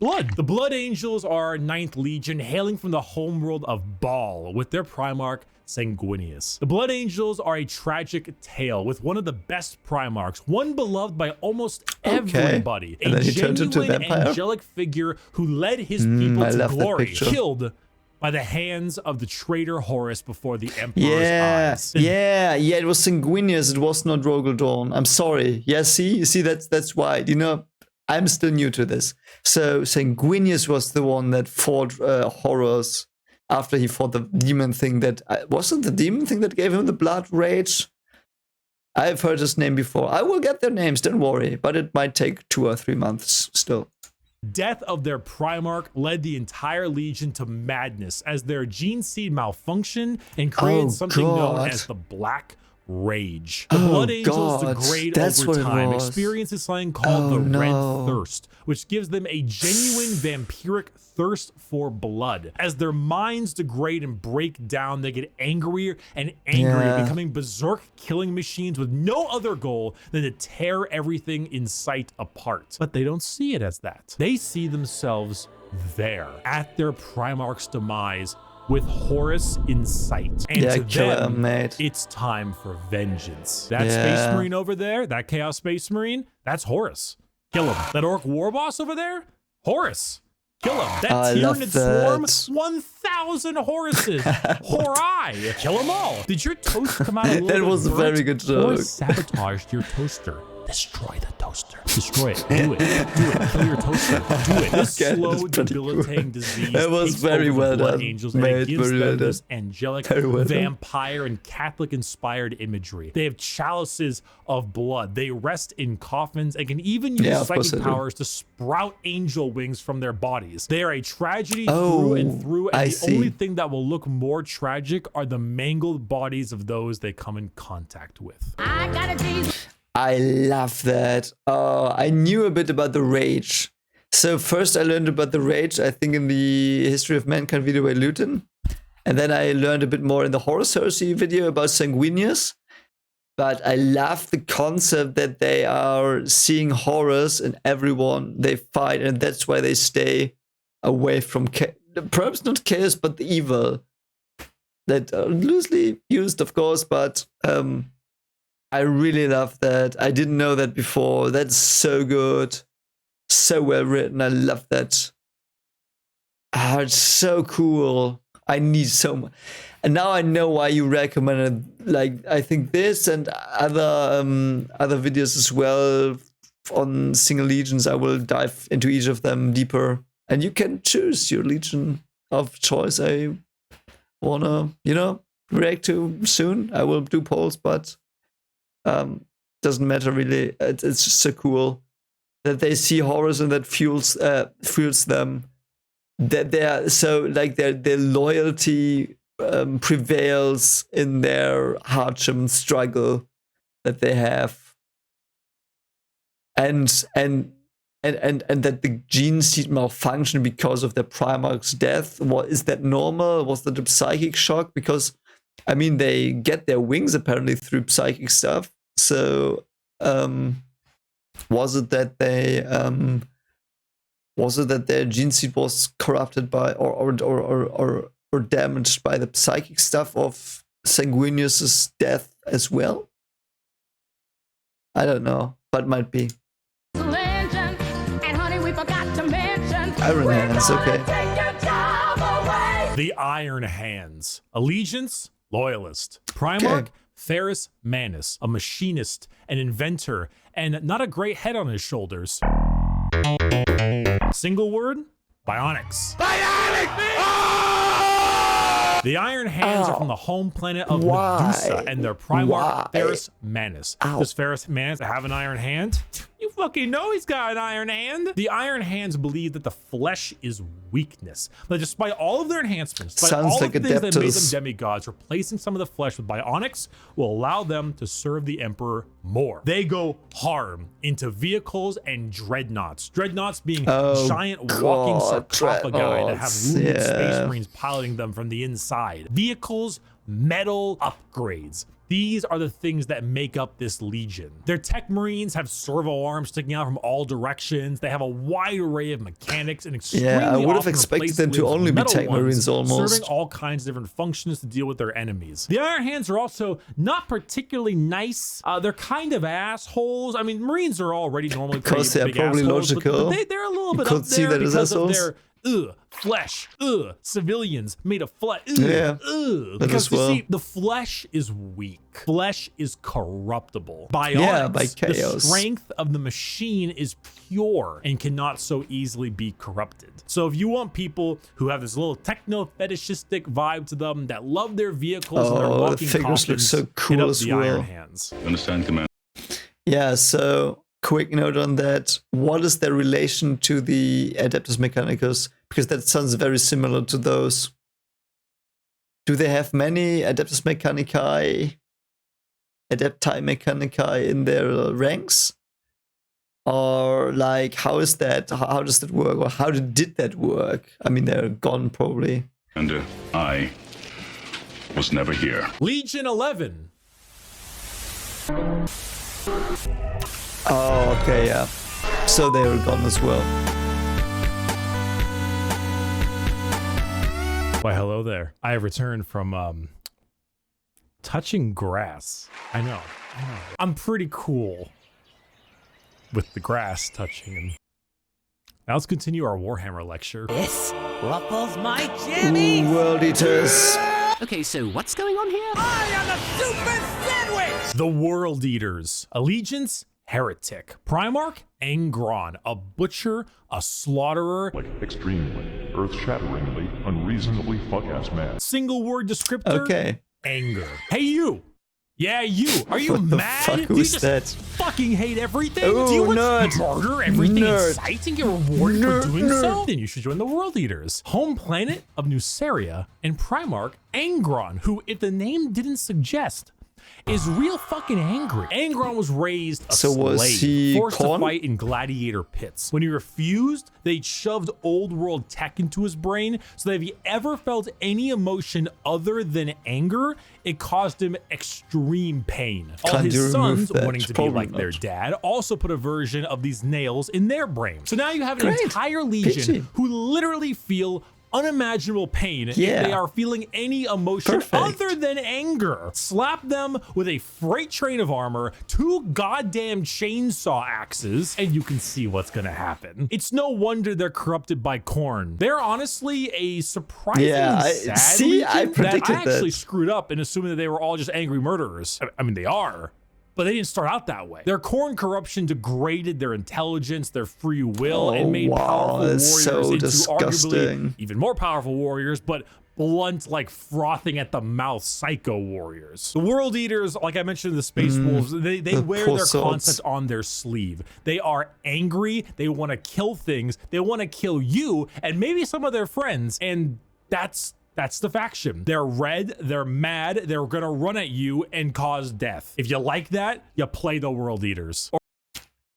[SPEAKER 2] blood. The Blood Angels are 9th Legion, hailing from the homeworld of Baal, with their Primarch, Sanguinius. The Blood Angels are a tragic tale with one of the best Primarchs, one beloved by almost everybody.
[SPEAKER 1] And
[SPEAKER 2] a
[SPEAKER 1] then he turned into a
[SPEAKER 2] genuine
[SPEAKER 1] vampire?
[SPEAKER 2] angelic figure who led his people to glory, killed by the hands of the traitor Horus before the Emperor's eyes.
[SPEAKER 1] Yeah, it was Sanguinius, it was not Rogaldorn. I'm sorry. Yeah, see, that's why. You know, I'm still new to this. So Sanguinius was the one that fought Horus after he fought the demon thing that... wasn't the demon thing that gave him the blood rage? I've heard his name before. I will get their names, don't worry. But it might take 2 or 3 months still.
[SPEAKER 2] Death of their Primarch led the entire Legion to madness as their gene seed malfunctioned and created something known as the Black Rage. The Blood Angels degrade over time, experiencing something called the Red Thirst, which gives them a genuine vampiric thirst for blood. As their minds degrade and break down, they get angrier and angrier, becoming berserk killing machines with no other goal than to tear everything in sight apart. But they don't see it as that. They see themselves there, at their Primarch's demise, with Horus in sight. And to them, it's time for vengeance. That Space Marine over there, that Chaos Space Marine, that's Horus. Kill him. That Orc War Boss over there, Horus. Kill him. That Tyranid Swarm, 1,000 Horuses. Horai. Kill them all. Did your toast come out a little bit
[SPEAKER 1] That was a very good joke.
[SPEAKER 2] Horus sabotaged your toaster. Destroy the toaster. Destroy it. Do it. Do it. Kill your toaster. Do it. This slow, debilitating disease.
[SPEAKER 1] That was very well done.
[SPEAKER 2] Angels, and it gives them this angelic, vampire, and Catholic-inspired imagery. They have chalices of blood. They rest in coffins and can even use psychic powers to sprout angel wings from their bodies. They are a tragedy through and through, and the only thing that will look more tragic are the mangled bodies of those they come in contact with.
[SPEAKER 1] I love that. I knew a bit about the rage. So first I learned about the rage, I think, in the History of Mankind video by Luton. And then I learned a bit more in the Horus Heresy video about Sanguinius. But I love the concept that they are seeing Horus and everyone they fight, and that's why they stay away from perhaps not chaos, but the evil. That are loosely used, of course, but I really love that. I didn't know that before. That's so good. So well written. I love that. It's so cool. I need so much. And now I know why you recommended, like, I think this and other videos as well on single legions. I will dive into each of them deeper. And you can choose your legion of choice. I wanna, react to soon. I will do polls, but doesn't matter really. It's just so cool that they see Horus and that fuels them. That they're so like their loyalty prevails in their hardship and struggle that they have, and that the gene seed malfunction because of their Primarch's death. What is that normal? Was that a psychic shock? Because I mean, they get their wings apparently through psychic stuff. So, was it that their gene seed was corrupted by or damaged by the psychic stuff of Sanguinius's death as well? I don't know, but might be.
[SPEAKER 6] Legend, and honey, we forgot to mention.
[SPEAKER 1] Iron Hands, okay.
[SPEAKER 2] The Iron Hands. Allegiance, loyalist. Primarch, Ferrus Manus, a machinist, an inventor, and not a great head on his shoulders. Single word, bionics. The Iron Hands are from the home planet of Medusa and their Primarch, Ferrus Manus. Does Ferrus Manus have an iron hand? You fucking know he's got an iron hand. The Iron Hands believe that the flesh is weakness. But despite all of their enhancements, despite all of the things that made them demigods, replacing some of the flesh with bionics will allow them to serve the Emperor more. They go hard into vehicles and dreadnoughts. Dreadnoughts being giant walking sarcophagi that have wounded space marines piloting them from the inside. Vehicles, metal upgrades. These are the things that make up this legion. Their tech marines have servo arms sticking out from all directions. They have a wide array of mechanics and extremely
[SPEAKER 1] I would have expected them to only be tech marines almost.
[SPEAKER 2] Serving all kinds of different functions to deal with their enemies. The Iron Hands are also not particularly nice. They're kind of assholes. I mean, marines are already normally
[SPEAKER 1] because they're
[SPEAKER 2] big
[SPEAKER 1] probably
[SPEAKER 2] assholes,
[SPEAKER 1] logical.
[SPEAKER 2] but they're a little bit up there because of their ugh. Flesh, ugh. Civilians made of flesh, ugh.
[SPEAKER 1] Yeah,
[SPEAKER 2] Ugh.
[SPEAKER 1] that
[SPEAKER 2] Because
[SPEAKER 1] as
[SPEAKER 2] you
[SPEAKER 1] well.
[SPEAKER 2] see, the flesh is weak. Flesh is corruptible. Bionics,
[SPEAKER 1] Yeah, by
[SPEAKER 2] the
[SPEAKER 1] chaos.
[SPEAKER 2] strength of the machine is pure and cannot so easily be corrupted. So if you want people who have this little techno-fetishistic vibe to them, that love their vehicles and their
[SPEAKER 1] Oh, the
[SPEAKER 2] walking
[SPEAKER 1] figures look
[SPEAKER 2] coffins,
[SPEAKER 1] so
[SPEAKER 2] hit
[SPEAKER 1] cool
[SPEAKER 2] up
[SPEAKER 1] as
[SPEAKER 2] the
[SPEAKER 1] well.
[SPEAKER 2] Iron Hands.
[SPEAKER 7] Understand, Commander?
[SPEAKER 1] Yeah, so quick note on that. What is their relation to the Adeptus Mechanicus? Because that sounds very similar to those. Do they have many Adeptus Mechanicus, Adepti Mechanicus in their ranks? Or like, how is that? How does that work? Or how did that work? I mean, they're gone probably.
[SPEAKER 7] And I was never here.
[SPEAKER 2] Legion 11.
[SPEAKER 1] Oh, okay, yeah. So they were gone as well.
[SPEAKER 2] Why, hello there. I have returned from touching grass. I know. I'm pretty cool with the grass touching. And now let's continue our Warhammer lecture.
[SPEAKER 10] This ruffles my jammies.
[SPEAKER 1] Ooh, World Eaters.
[SPEAKER 10] Okay, so what's going on here? I am a super sandwich.
[SPEAKER 2] The World Eaters. Allegiance, Heretic. Primarch, Angron. A butcher, a slaughterer.
[SPEAKER 11] Like extremely, earth-shatteringly, unreasonably fuck-ass mad.
[SPEAKER 2] Single word descriptor.
[SPEAKER 1] Okay.
[SPEAKER 2] Anger. Hey, you. Yeah, you. Are you
[SPEAKER 1] What the
[SPEAKER 2] mad?
[SPEAKER 1] fuck
[SPEAKER 2] Do you
[SPEAKER 1] was
[SPEAKER 2] just
[SPEAKER 1] that?
[SPEAKER 2] fucking hate everything?
[SPEAKER 1] Ooh,
[SPEAKER 2] Do you want
[SPEAKER 1] nerd.
[SPEAKER 2] to murder everything
[SPEAKER 1] Nerd.
[SPEAKER 2] in sight and get rewarded
[SPEAKER 1] Nerd,
[SPEAKER 2] for doing
[SPEAKER 1] nerd.
[SPEAKER 2] so? Then you should join the World Eaters. Home planet of Nuceria and Primarch Angron, who, if the name didn't suggest, is real fucking angry. Angron was raised a
[SPEAKER 1] So was
[SPEAKER 2] slave,
[SPEAKER 1] he
[SPEAKER 2] forced
[SPEAKER 1] corn?
[SPEAKER 2] to fight in gladiator pits. When he refused, they shoved old world tech into his brain, so that if he ever felt any emotion other than anger, it caused him extreme pain. All
[SPEAKER 1] Can't you
[SPEAKER 2] his
[SPEAKER 1] remove
[SPEAKER 2] sons,
[SPEAKER 1] that?
[SPEAKER 2] wanting to be
[SPEAKER 1] Probably
[SPEAKER 2] like their
[SPEAKER 1] not.
[SPEAKER 2] dad, also put a version of these nails in their brain. So now you have an
[SPEAKER 1] Great.
[SPEAKER 2] entire legion
[SPEAKER 1] Peachy.
[SPEAKER 2] who literally feel unimaginable pain
[SPEAKER 1] Yeah.
[SPEAKER 2] if they are feeling any emotion
[SPEAKER 1] Perfect.
[SPEAKER 2] other than anger. Slap them with a freight train of armor, 2 goddamn chainsaw axes, and you can see what's gonna happen. It's no wonder they're corrupted by corn. They're honestly a surprisingly sad
[SPEAKER 1] see, I
[SPEAKER 2] legion
[SPEAKER 1] predicted
[SPEAKER 2] that I actually
[SPEAKER 1] that.
[SPEAKER 2] screwed up in assuming that they were all just angry murderers. I mean, they are. But they didn't start out that way. Their corn corruption degraded their intelligence, their free will, and made powerful warriors
[SPEAKER 1] that's so
[SPEAKER 2] into
[SPEAKER 1] disgusting.
[SPEAKER 2] arguably even more powerful warriors, but blunt, like frothing at the mouth psycho warriors. The World Eaters, like I mentioned in the Space Wolves, they
[SPEAKER 1] the
[SPEAKER 2] wear
[SPEAKER 1] poor
[SPEAKER 2] their
[SPEAKER 1] souls.
[SPEAKER 2] concept on their sleeve. They are angry, they want to kill things, they want to kill you, and maybe some of their friends, and that's the faction. They're red, they're mad, they're gonna run at you and cause death. If you like that, you play the World Eaters.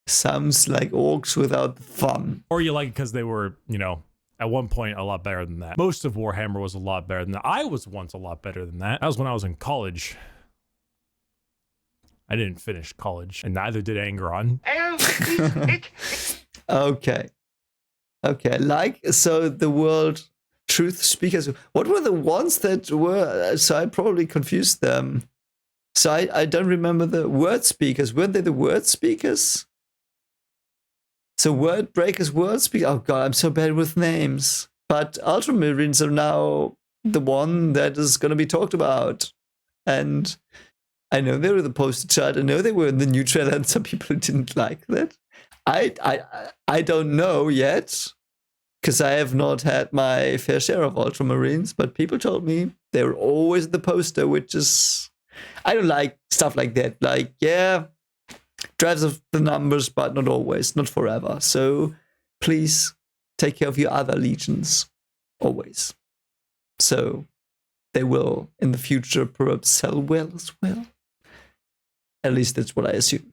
[SPEAKER 1] Sounds like orcs without fun.
[SPEAKER 2] Or you like it because they were, you know, at one point a lot better than that. Most of Warhammer was a lot better than that. I was once a lot better than that. That was when I was in college. I didn't finish college, and neither did Angron.
[SPEAKER 1] Okay. Okay, so the world truth speakers, what were the ones that were, so I probably confused them. So I don't remember the word speakers. Weren't they the word speakers? So word breakers, word speakers. Oh god, I'm so bad with names. But Ultramarines are now the one that is going to be talked about. And I know they were the poster child. I know they were in the new trailer, and some people didn't like that. I don't know yet, because I have not had my fair share of Ultramarines, but people told me they were always the poster, which is, I don't like stuff like that. Like, yeah, drives of the numbers, but not always, not forever. So please take care of your other legions, always. So they will, in the future, perhaps sell well as well. At least that's what I assume.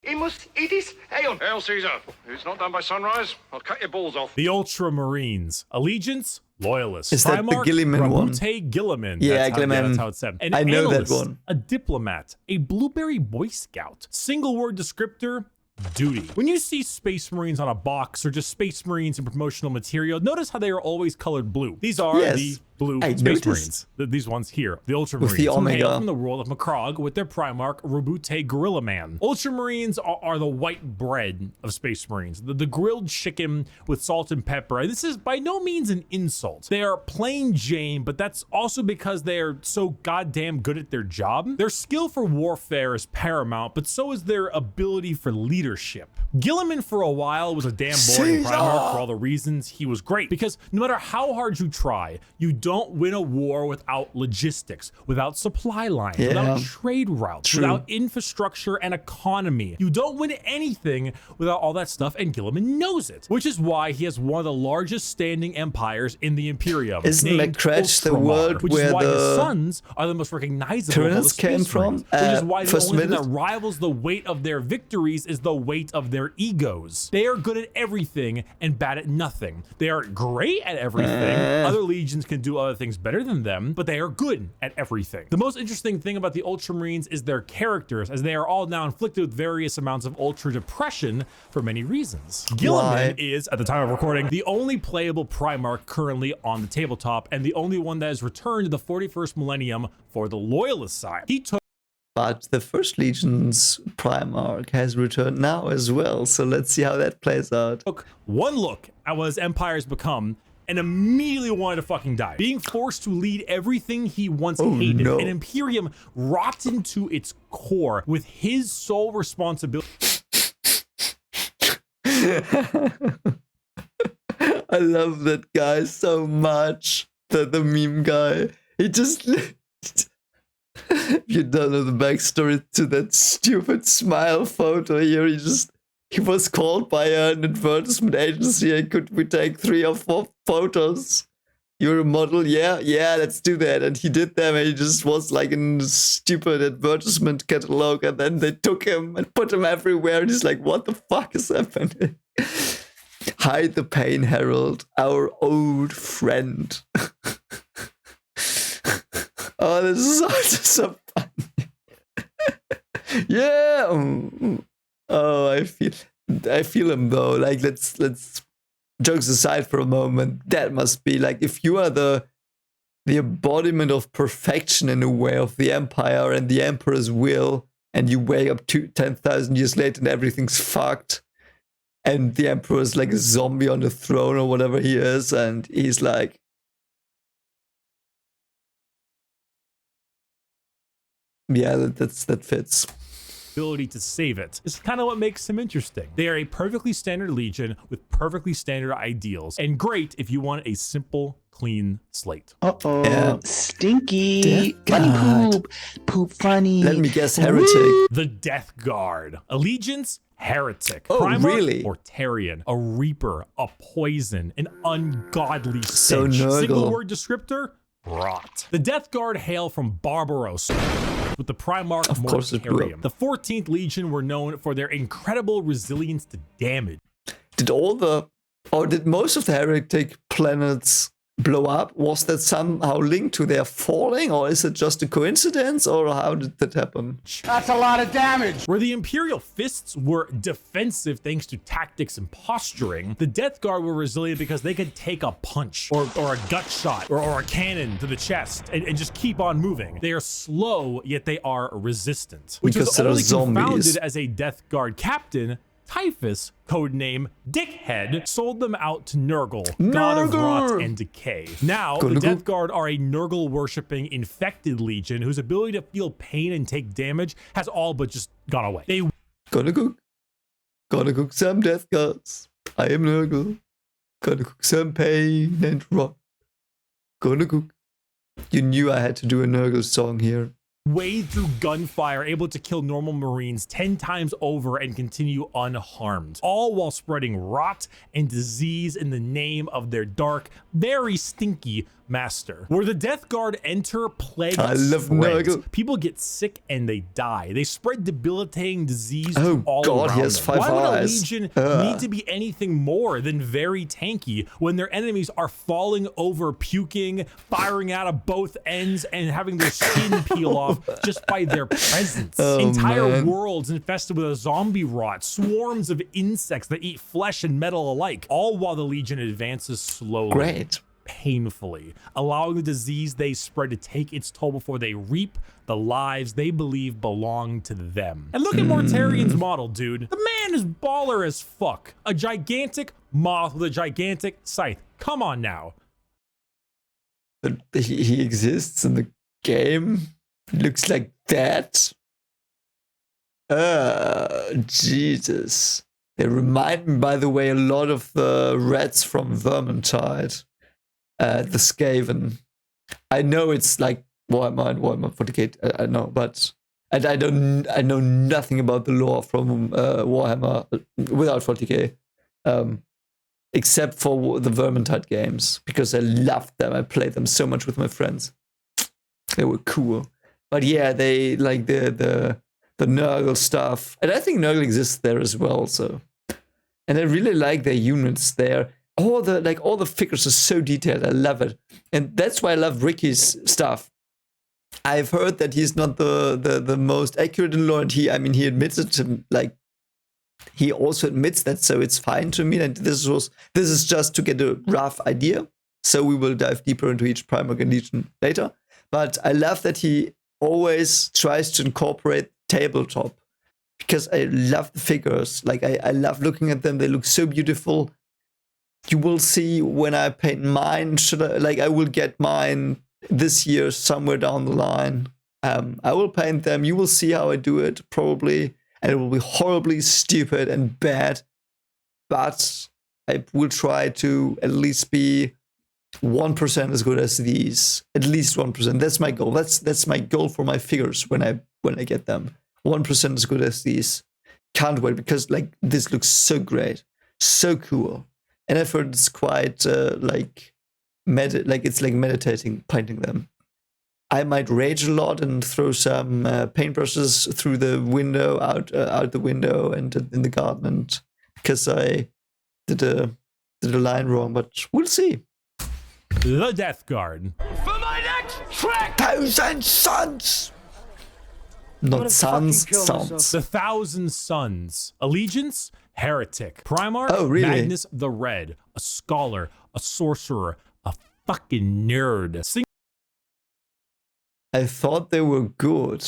[SPEAKER 3] He must eat his hail. Hail, Caesar. If it's not done by sunrise, I'll cut your balls off.
[SPEAKER 2] The Ultramarines. Allegiance, Loyalists.
[SPEAKER 1] Is that the
[SPEAKER 2] Primarch,
[SPEAKER 1] Gilliman one?
[SPEAKER 2] Rabute Gilliman.
[SPEAKER 1] Yeah, Gilliman.
[SPEAKER 2] That's how it's said. An
[SPEAKER 1] I know that
[SPEAKER 2] analyst,
[SPEAKER 1] one.
[SPEAKER 2] A diplomat, a blueberry boy scout. Single word descriptor, duty. When you see Space Marines on a box or just Space Marines in promotional material, notice how they are always colored blue. These are
[SPEAKER 1] Yes.
[SPEAKER 2] the blue
[SPEAKER 1] I
[SPEAKER 2] Space
[SPEAKER 1] noticed.
[SPEAKER 2] Marines. These ones here, the Ultramarines,
[SPEAKER 1] With the
[SPEAKER 2] who
[SPEAKER 1] Omega.
[SPEAKER 2] hail from the world of Macrog with their Primarch, Robute Gorilla Man. Ultramarines are the white bread of Space Marines, the grilled chicken with salt and pepper. This is by no means an insult. They are plain Jane, but that's also because they are so goddamn good at their job. Their skill for warfare is paramount, but so is their ability for leadership. Gilliman for a while was a damn boring Primarch for all the reasons he was great, because no matter how hard you try, you don't win a war without logistics, without supply lines, without trade routes, without infrastructure and economy. You don't win anything without all that stuff, and Gilliman knows it, which is why he has one of the largest standing empires in the Imperium.
[SPEAKER 1] Isn't Macrach the world
[SPEAKER 2] which
[SPEAKER 1] where
[SPEAKER 2] is why his
[SPEAKER 1] the
[SPEAKER 2] sons are the most recognizable of all the
[SPEAKER 1] Tyranids came
[SPEAKER 2] Space
[SPEAKER 1] from?
[SPEAKER 2] Marines, which is why the
[SPEAKER 1] first
[SPEAKER 2] only thing
[SPEAKER 1] minute?
[SPEAKER 2] that rivals the weight of their victories is the weight of their egos. They are good at everything and bad at nothing. They are great at everything. Other legions can do other things better than them, but they are good at everything. The most interesting thing about the Ultramarines is their characters, as they are all now inflicted with various amounts of ultra depression for many reasons. Gilliman is, at the time of recording, the only playable Primarch currently on the tabletop, and the only one that has returned to the 41st millennium for the Loyalist side. He took
[SPEAKER 1] But the First Legion's Primarch has returned now as well, so let's see how that plays out.
[SPEAKER 2] one look at what his empire has become and immediately wanted to fucking die. Being forced to lead everything he once hated.
[SPEAKER 1] no.
[SPEAKER 2] An Imperium rotten to its core with his sole responsibility.
[SPEAKER 1] I love that guy so much. The meme guy. He just... You don't know the backstory to that stupid smile photo here. He was called by an advertisement agency and could we take 3 or 4 photos? You're a model? Yeah, let's do that. And he did them and he just was like in a stupid advertisement catalog, and then they took him and put him everywhere and he's like, what the fuck is happening? Hide the pain, Harold, our old friend. Oh, this is also so funny. Yeah. Oh, I feel him though. Like let's jokes aside for a moment. That must be like if you are the embodiment of perfection in a way of the Empire and the Emperor's will, and you wake up 10,000 years later and everything's fucked, and the Emperor's like a zombie on the throne or whatever he is, and he's like, yeah, that fits.
[SPEAKER 2] Ability to save it is kind of what makes him interesting. They are a perfectly standard legion with perfectly standard ideals, and great if you want a simple, clean slate.
[SPEAKER 1] Yeah.
[SPEAKER 12] Stinky. Funny poop. Poop funny.
[SPEAKER 1] Let me guess, heretic.
[SPEAKER 2] The Death Guard. Allegiance, heretic.
[SPEAKER 1] Oh,
[SPEAKER 2] Primarch,
[SPEAKER 1] really?
[SPEAKER 2] Mortarian. A reaper, a poison, an ungodly
[SPEAKER 1] So
[SPEAKER 2] stench.
[SPEAKER 1] Nurgle.
[SPEAKER 2] Single word descriptor, rot. The Death Guard hail from Barbaros, with the Primarch
[SPEAKER 1] Of course it will.
[SPEAKER 2] Mortarium. The 14th Legion were known for their incredible resilience to damage.
[SPEAKER 1] Did most of the heretic planets blow up? Was that somehow linked to their falling, or is it just a coincidence, or how did that happen?
[SPEAKER 9] That's a lot of damage.
[SPEAKER 2] Where the Imperial Fists were defensive thanks to tactics and posturing, the Death Guard were resilient because they could take a punch or a gut shot or a cannon to the chest and just keep on moving. They are slow, yet they are resistant. Which
[SPEAKER 1] Because
[SPEAKER 2] was
[SPEAKER 1] they're
[SPEAKER 2] only
[SPEAKER 1] zombies.
[SPEAKER 2] confounded as a Death Guard captain. Typhus, codename Dickhead, sold them out to Nurgle, god of rot and decay. Now, the Death Guard are a Nurgle-worshipping infected legion whose ability to feel pain and take damage has all but just gone away. They
[SPEAKER 1] Gonna cook some Death Guards. I am Nurgle. Gonna cook some pain and rot. Gonna cook. You knew I had to do a Nurgle song here.
[SPEAKER 2] wade through gunfire, able to kill normal Marines 10 times over and continue unharmed, all while spreading rot and disease in the name of their dark, very stinky master. Where the Death Guard enter, plague spreads. People get sick and they die. They spread debilitating disease to all around
[SPEAKER 1] he has
[SPEAKER 2] them.
[SPEAKER 1] 5
[SPEAKER 2] Why would a
[SPEAKER 1] eyes.
[SPEAKER 2] legion need to be anything more than very tanky when their enemies are falling over, puking, firing out of both ends, and having their skin peel off just by their presence? Entire worlds infested with a zombie rot, swarms of insects that eat flesh and metal alike, all while the legion advances slowly.
[SPEAKER 1] Great.
[SPEAKER 2] painfully, allowing the disease they spread to take its toll before they reap the lives they believe belong to them. And look at Mortarian's model, dude. The man is baller as fuck. A gigantic moth with a gigantic scythe. Come on now.
[SPEAKER 1] But he exists in the game? Looks like that? Jesus. They remind me, by the way, a lot of the rats from Vermintide. The Skaven. I know it's like Warhammer 40k, I know, but I know nothing about the lore from Warhammer without 40k. Except for the Vermintide games, because I loved them. I played them so much with my friends. They were cool. But yeah, they like the Nurgle stuff. And I think Nurgle exists there as well, so. And I really like their units there. All the figures are so detailed. I love it. And that's why I love Bricky's stuff. I've heard that he's not the most accurate in lore, and he admits it to, like, he also admits that, so it's fine to me. And this is just to get a rough idea. So we will dive deeper into each Primarch and Legion later. But I love that he always tries to incorporate tabletop, because I love the figures. Like I love looking at them. They look so beautiful. You will see when I paint mine. I will get mine this year somewhere down the line. I will paint them. You will see how I do it probably. And it will be horribly stupid and bad, but I will try to at least be 1% as good as these. At least 1%. That's my goal. That's my goal for my figures when I get them. 1% as good as these. Can't wait, because like this looks so great, so cool, and I've heard it's quite it's like meditating painting them. I might rage a lot and throw some paintbrushes through the window, out the window, and in the garden, and because I did a line wrong, but we'll see.
[SPEAKER 2] The Death Guard.
[SPEAKER 10] For my next trick!
[SPEAKER 1] 1,000 Sons! Not sons, sons.
[SPEAKER 2] The 1,000 Sons. Allegiance, Heretic. Primarch,
[SPEAKER 1] oh, really?
[SPEAKER 2] Magnus the Red. A scholar, a sorcerer, a fucking nerd.
[SPEAKER 1] I thought they were good.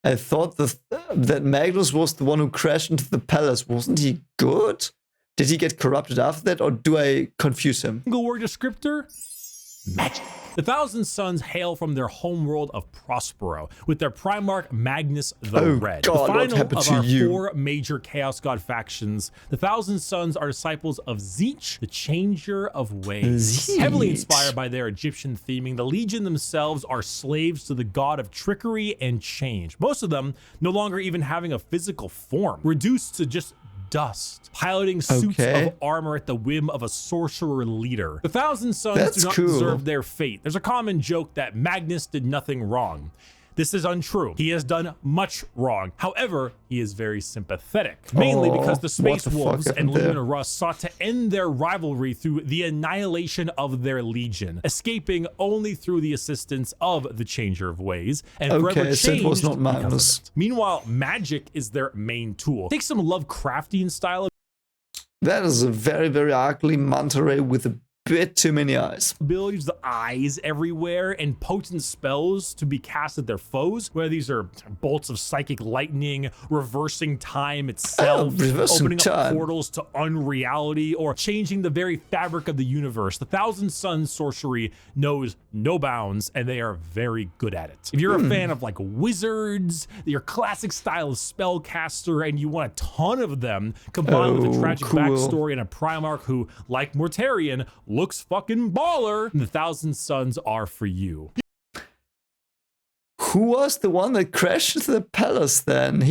[SPEAKER 1] I thought that Magnus was the one who crashed into the palace. Wasn't he good? Did he get corrupted after that, or do I confuse him?
[SPEAKER 2] Single word descriptor? Magic. The 1,000 Sons hail from their homeworld of Prospero, with their Primarch Magnus the Red.
[SPEAKER 1] God,
[SPEAKER 2] the final
[SPEAKER 1] what
[SPEAKER 2] of our
[SPEAKER 1] you?
[SPEAKER 2] 4 major Chaos God factions, the 1,000 Sons are disciples of Tzeentch, the Changer of Ways.
[SPEAKER 1] Tzeentch.
[SPEAKER 2] Heavily inspired by their Egyptian theming, the Legion themselves are slaves to the god of trickery and change. Most of them no longer even having a physical form, reduced to just dust, piloting suits of armor at the whim of a sorcerer leader. The 1,000 Sons do not deserve their fate. There's a common joke that Magnus did nothing wrong. This is untrue. He has done much wrong. However, he is very sympathetic, mainly because the Space Wolves and Lunar Rust sought to end their rivalry through the annihilation of their legion, escaping only through the assistance of the Changer of Ways, and forever
[SPEAKER 1] so it was
[SPEAKER 2] changed
[SPEAKER 1] not
[SPEAKER 2] because
[SPEAKER 1] Magnus.
[SPEAKER 2] of it. Meanwhile, magic is their main tool. Take some Lovecraftian style.
[SPEAKER 1] That is a very, very ugly manta ray with a bit too many eyes.
[SPEAKER 2] Abilities, the eyes everywhere, and potent spells to be cast at their foes, whether these are bolts of psychic lightning, reversing time itself, opening up portals to unreality, or changing the very fabric of the universe. The 1,000 Sons sorcery knows no bounds, and they are very good at it. If you're a fan of like wizards, your classic style of spellcaster, and you want a ton of them, combined with a tragic backstory and a Primarch who, like Mortarian, looks fucking baller, the 1,000 Sons are for you.
[SPEAKER 1] Who was the one that crashed into the palace then?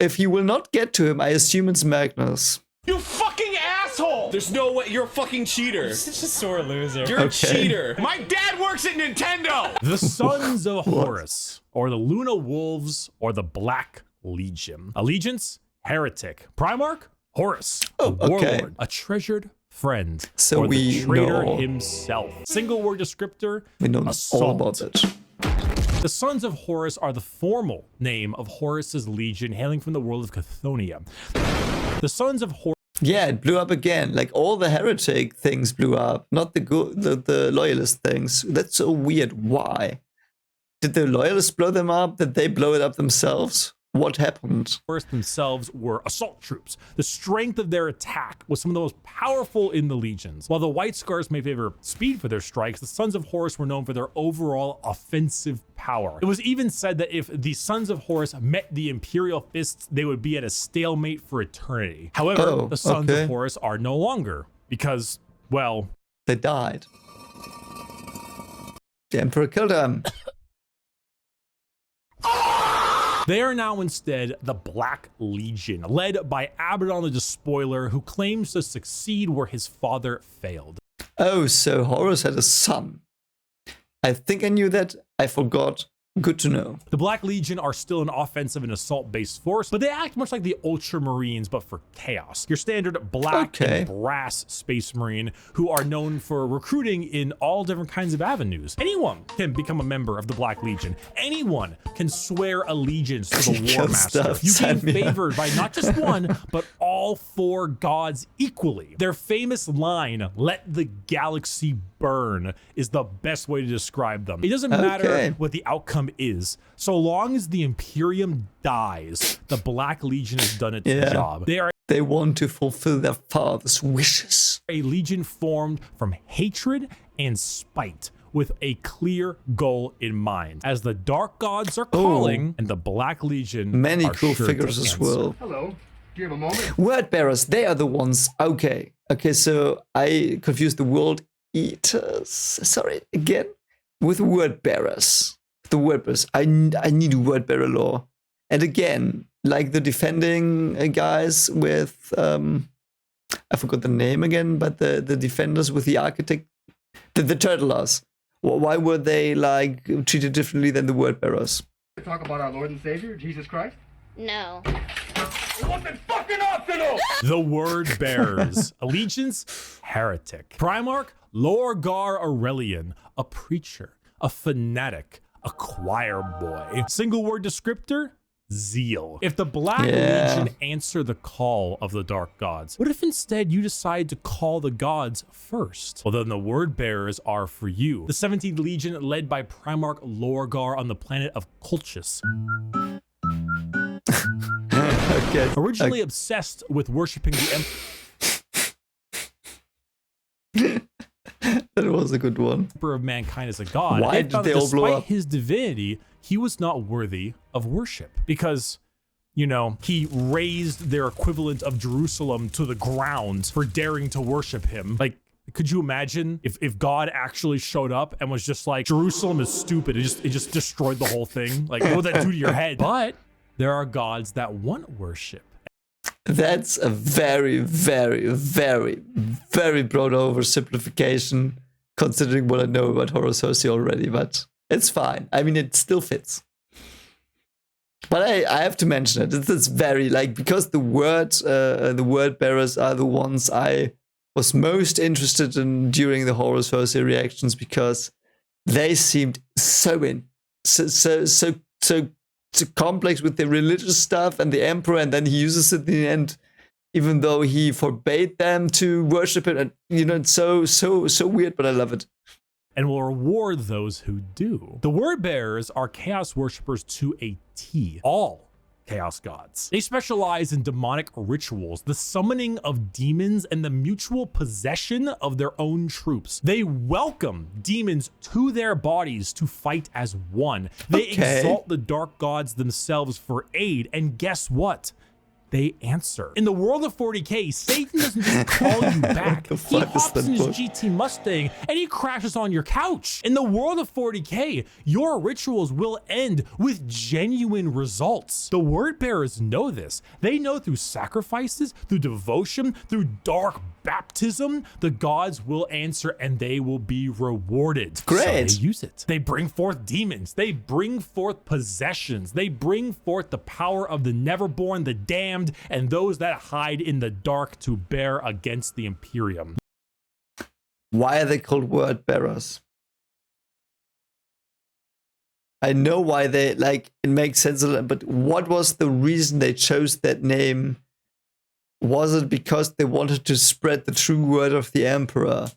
[SPEAKER 1] If he will not get to him, I assume it's Magnus.
[SPEAKER 10] You fucking asshole!
[SPEAKER 13] There's no way. You're a fucking cheater.
[SPEAKER 10] You're such a sore loser.
[SPEAKER 13] You're a cheater.
[SPEAKER 10] My dad works at Nintendo!
[SPEAKER 2] The Sons of Horus, or the Luna Wolves, or the Black Legion. Allegiance, Heretic. Primarch, Horus. A warlord, a treasured friend,
[SPEAKER 1] so
[SPEAKER 2] or
[SPEAKER 1] we
[SPEAKER 2] the traitor
[SPEAKER 1] know
[SPEAKER 2] himself. Single word descriptor,
[SPEAKER 1] we know
[SPEAKER 2] assault.
[SPEAKER 1] all about it.
[SPEAKER 2] The Sons of Horus are the formal name of Horus's legion, hailing from the world of Chthonium. The Sons of Horus
[SPEAKER 1] Yeah, it blew up again. Like all the heretic things blew up, not the good, the loyalist things. That's so weird. Why? Did the loyalists blow them up? Did they blow it up themselves? What happened?
[SPEAKER 2] Horus themselves were assault troops. The strength of their attack was some of the most powerful in the legions. While the White Scars may favor speed for their strikes, the Sons of Horus were known for their overall offensive power. It was even said that if the Sons of Horus met the Imperial Fists, they would be at a stalemate for eternity. However, the Sons of Horus are no longer because, well,
[SPEAKER 1] they died. The Emperor killed them.
[SPEAKER 2] They are now instead the Black Legion, led by Abaddon the Despoiler, who claims to succeed where his father failed.
[SPEAKER 1] Oh, so Horus had a son. I think I knew that. I forgot. Good to know.
[SPEAKER 2] The Black Legion are still an offensive and assault-based force, but they act much like the Ultramarines, but for chaos. Your standard black and brass Space Marine, who are known for recruiting in all different kinds of avenues. Anyone can become a member of the Black Legion. Anyone can swear allegiance to the War Master. You gain favored by not just one, but all 4 gods equally. Their famous line, "Let the galaxy burn," is the best way to describe them. It doesn't matter what the outcome is, so long as the Imperium dies, the Black Legion has done its job.
[SPEAKER 1] They want to fulfill their father's wishes.
[SPEAKER 2] A legion formed from hatred and spite, with a clear goal in mind. As the Dark Gods are calling, and the Black Legion
[SPEAKER 1] many
[SPEAKER 2] are
[SPEAKER 1] cool
[SPEAKER 2] sure
[SPEAKER 1] figures as well.
[SPEAKER 3] Hello. Do you have a moment?
[SPEAKER 1] Word bearers, they are the ones. Okay, so I confused the world eaters. Sorry, again, with word bearers. The word bearers. I need a word bearer lore. And again, like the defending guys with I forgot the name again, but the defenders with the architect, the turtlers. Why were they like treated differently than the word bearers?
[SPEAKER 3] Talk about our Lord and Savior, Jesus Christ?
[SPEAKER 6] No.
[SPEAKER 3] It wasn't fucking optional!
[SPEAKER 2] The Word Bearers. Allegiance, heretic. Primarch, Lorgar Aurelian, a preacher, a fanatic, a choir boy. Single word descriptor, zeal. If the Black Legion answer the call of the Dark Gods, what if instead you decide to call the gods first? Well, then the Word Bearers are for you. The 17th Legion, led by Primarch Lorgar on the planet of Colchis. Originally obsessed with worshipping the
[SPEAKER 1] That was a good one.
[SPEAKER 2] Emperor of mankind as a god.
[SPEAKER 1] Why did they all blow up?
[SPEAKER 2] Despite his divinity, he was not worthy of worship because, you know, he raised their equivalent of Jerusalem to the ground for daring to worship him. Like, could you imagine if God actually showed up and was just like, Jerusalem is stupid, it just destroyed the whole thing? Like, what would that do to your head? But there are gods that want worship.
[SPEAKER 1] That's a very, very, very, very broad oversimplification, considering what I know about Horus Heresy already, but it's fine. I mean, it still fits. But I have to mention it. It's very, like, because the word bearers are the ones I was most interested in during the Horus Heresy reactions, because they seemed so complex with the religious stuff and the emperor, and then he uses it in the end, even though he forbade them to worship it. And you know, it's so weird, but I love it.
[SPEAKER 2] And will reward those who do. The Word Bearers are chaos worshippers to a T. All chaos gods. They specialize in demonic rituals, the summoning of demons, and the mutual possession of their own troops. They welcome demons to their bodies to fight as one. They exalt the dark gods themselves for aid, and guess what? They answer. In the world of 40k, Satan doesn't just call you back. He hops in his GT Mustang and he crashes on your couch. In the world of 40k, your rituals will end with genuine results. The Word Bearers know this. They know through sacrifices, through devotion, through dark baptism, the gods will answer and they will be rewarded.
[SPEAKER 1] Great.
[SPEAKER 2] So they use it. They bring forth demons. They bring forth possessions. They bring forth the power of the Neverborn, the damned, and those that hide in the dark to bear against the Imperium.
[SPEAKER 1] Why are they called word bearers? I know why they, like, it makes sense, but what was the reason they chose that name? was it because they wanted to spread the true word of the Emperor,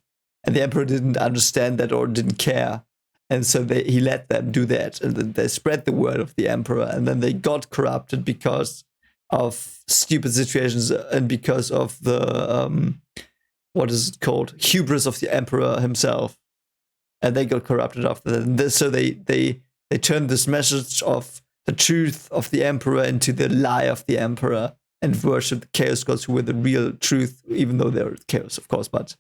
[SPEAKER 1] and the Emperor didn't understand that or didn't care, and so he let them do that, and then they spread the word of the Emperor, and then they got corrupted because of stupid situations and because of the what is it called, hubris of the Emperor himself, and they got corrupted after that. And so they turned this message of the truth of the Emperor into the lie of the Emperor, and worship the Chaos Gods, who were the real truth, even though they're chaos, of course. But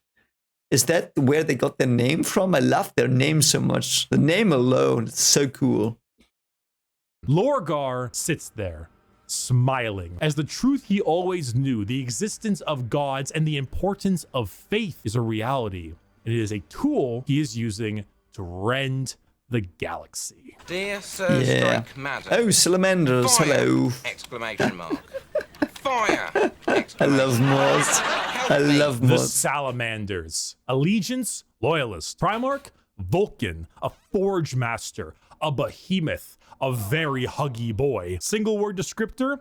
[SPEAKER 1] is that where they got their name from? I love their name so much. The name alone is so cool.
[SPEAKER 2] Lorgar sits there, smiling, as the truth he always knew, the existence of gods and the importance of faith, is a reality. And it is a tool he is using to rend the galaxy.
[SPEAKER 8] Dear Sir Strike Madam.
[SPEAKER 1] Oh, Salamanders,
[SPEAKER 8] Fire!
[SPEAKER 1] hello.
[SPEAKER 8] Exclamation mark. Fire!
[SPEAKER 1] I love Moss. I love
[SPEAKER 2] The
[SPEAKER 1] Moss.
[SPEAKER 2] Salamanders. Allegiance, loyalist. Primarch, Vulcan, a forge master, a behemoth, a very huggy boy. Single word descriptor,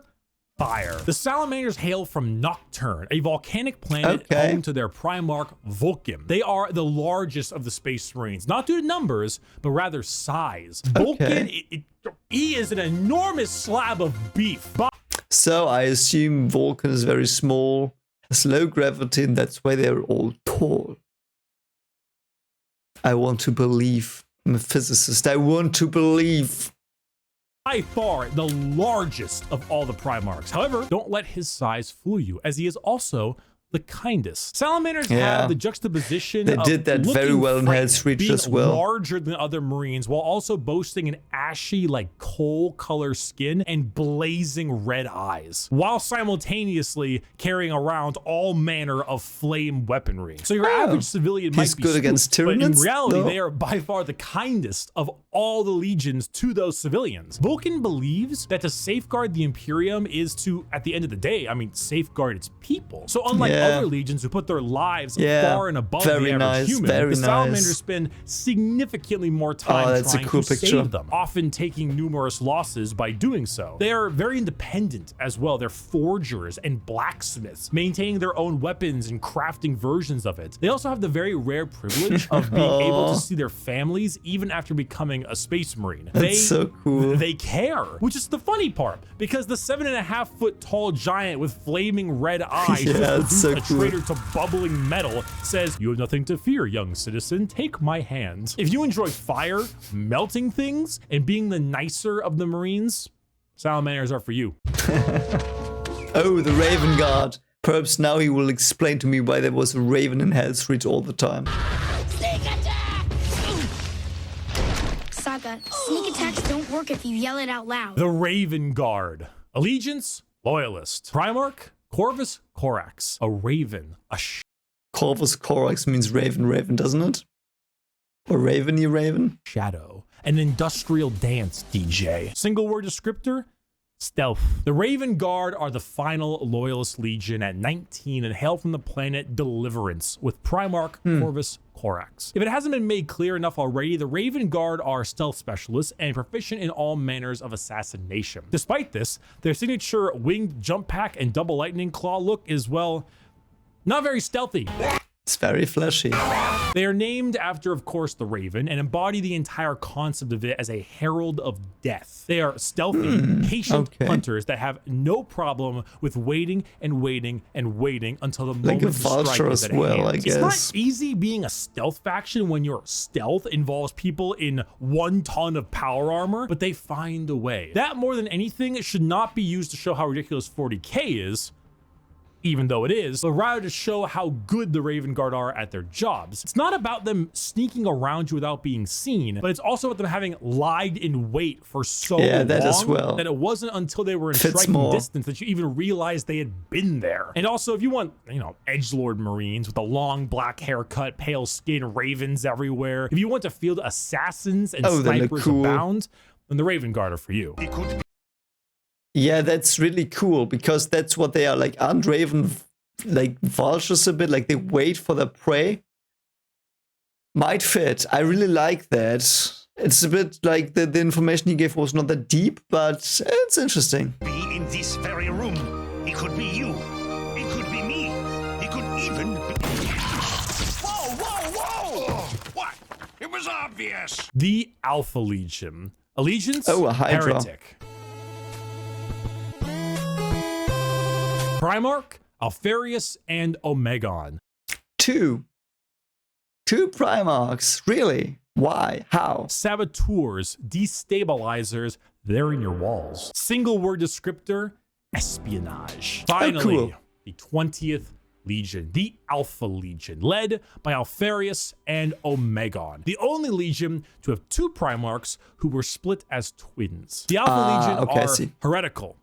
[SPEAKER 2] fire. The Salamanders hail from Nocturne, a volcanic planet home to their Primarch Vulcan. They are the largest of the Space Marines, not due to numbers, but rather size. Vulcan, he is an enormous slab of beef.
[SPEAKER 1] So I assume Vulcan is very small, has low gravity, and that's why they're all tall. I want to believe. I'm a physicist. I want to believe.
[SPEAKER 2] By far the largest of all the Primarchs. However, don't let his size fool you, as he is also the kindest. Salamanders have the juxtaposition
[SPEAKER 1] They
[SPEAKER 2] of
[SPEAKER 1] did that very well in Hell's Reach
[SPEAKER 2] being
[SPEAKER 1] as well.
[SPEAKER 2] larger than other Marines, while also boasting an ashy, like coal color skin and blazing red eyes, while simultaneously carrying around all manner of flame weaponry. So your average civilian might be
[SPEAKER 1] good against
[SPEAKER 2] spooked, but in
[SPEAKER 1] Tyranids?
[SPEAKER 2] reality,
[SPEAKER 1] No.
[SPEAKER 2] they are by far the kindest of all the legions to those civilians. Vulcan believes that to safeguard the Imperium is to, at the end of the day, safeguard its people. So unlike other legions who put their lives far and above the average human, the Salamanders spend significantly more time trying to save them, often taking numerous losses by doing so. They are very independent as well. They're forgers and blacksmiths, maintaining their own weapons and crafting versions of it. They also have the very rare privilege of being able to see their families even after becoming a Space Marine.
[SPEAKER 1] That's so cool.
[SPEAKER 2] They care, which is the funny part, because the 7.5-foot tall giant with flaming red eyes,
[SPEAKER 1] so
[SPEAKER 2] a traitor to bubbling metal, says, "You have nothing to fear, young citizen. Take my hand." If you enjoy fire, melting things, and being the nicer of the Marines, Salamanders are for you.
[SPEAKER 1] Oh, the Raven Guard. Perhaps now he will explain to me why there was a Raven in Hell's Reach all the time.
[SPEAKER 6] Sneak attack! Saga, sneak attacks don't work if you yell it out loud.
[SPEAKER 2] The Raven Guard. Allegiance, loyalist. Primarch, Corvus Corax. A raven,
[SPEAKER 1] Corvus Corax means raven, doesn't it? Or raven?
[SPEAKER 2] Shadow. An industrial dance DJ. Single word descriptor, stealth. The Raven Guard are the final loyalist legion at 19 and hail from the planet Deliverance with Primarch Corvus Corax. If it hasn't been made clear enough already, the Raven Guard are stealth specialists and proficient in all manners of assassination. Despite this, their signature winged jump pack and double lightning claw look is, well, not very stealthy.
[SPEAKER 1] It's very flashy.
[SPEAKER 2] They are named after, of course, the Raven and embody the entire concept of it as a herald of death. They are stealthy, patient hunters that have no problem with waiting and waiting and waiting until the moment
[SPEAKER 1] Like a
[SPEAKER 2] to strike
[SPEAKER 1] vulture
[SPEAKER 2] is
[SPEAKER 1] as
[SPEAKER 2] at
[SPEAKER 1] well,
[SPEAKER 2] hand.
[SPEAKER 1] I guess.
[SPEAKER 2] It's not easy being a stealth faction when your stealth involves people in 1 ton of power armor, but they find a way. That, more than anything, should not be used to show how ridiculous 40k is, even though it is, but rather to show how good the Raven Guard are at their jobs. It's not about them sneaking around you without being seen, but it's also about them having lied in wait for so long
[SPEAKER 1] that as well.
[SPEAKER 2] that it wasn't until they were in
[SPEAKER 1] Fits
[SPEAKER 2] striking
[SPEAKER 1] more.
[SPEAKER 2] distance that you even realized they had been there. And also, if you want, edgelord Marines with a long black haircut, pale skin, ravens everywhere, if you want to field assassins and
[SPEAKER 1] they look
[SPEAKER 2] snipers
[SPEAKER 1] cool.
[SPEAKER 2] abound, then the Raven Guard are for you.
[SPEAKER 1] Yeah, that's really cool because that's what they are. Like, aren't Raven like vultures a bit? Like they wait for their prey? Might fit. I really like that. It's a bit like the information he gave was not that deep, but it's interesting.
[SPEAKER 10] Be in this very room. It could be you. It could be me. He could even be... Whoa, whoa, whoa! What? It was obvious.
[SPEAKER 2] The Alpha Legion. Allegiance?
[SPEAKER 1] Oh, a Hydra.
[SPEAKER 2] Heretic. Primarch, Alfarius, and Omegon.
[SPEAKER 1] Two Primarchs, really? Why? How?
[SPEAKER 2] Saboteurs, destabilizers, they're in your walls. Single word descriptor, espionage. Finally,
[SPEAKER 1] cool.
[SPEAKER 2] The 20th Legion, the Alpha Legion, led by Alfarius and Omegon. The only Legion to have two Primarchs who were split as twins. The Alpha Legion are heretical,